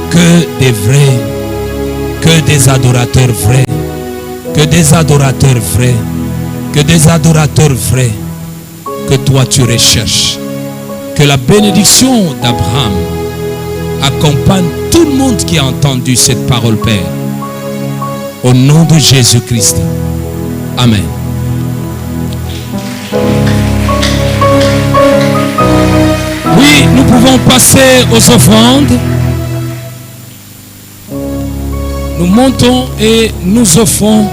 que des vrais, que des adorateurs vrais, que des adorateurs vrais, que des adorateurs vrais que toi tu recherches. Que la bénédiction d'Abraham accompagne tout le monde qui a entendu cette parole, Père. Au nom de Jésus-Christ. Amen. Oui, nous pouvons passer aux offrandes. Nous montons et nous offrons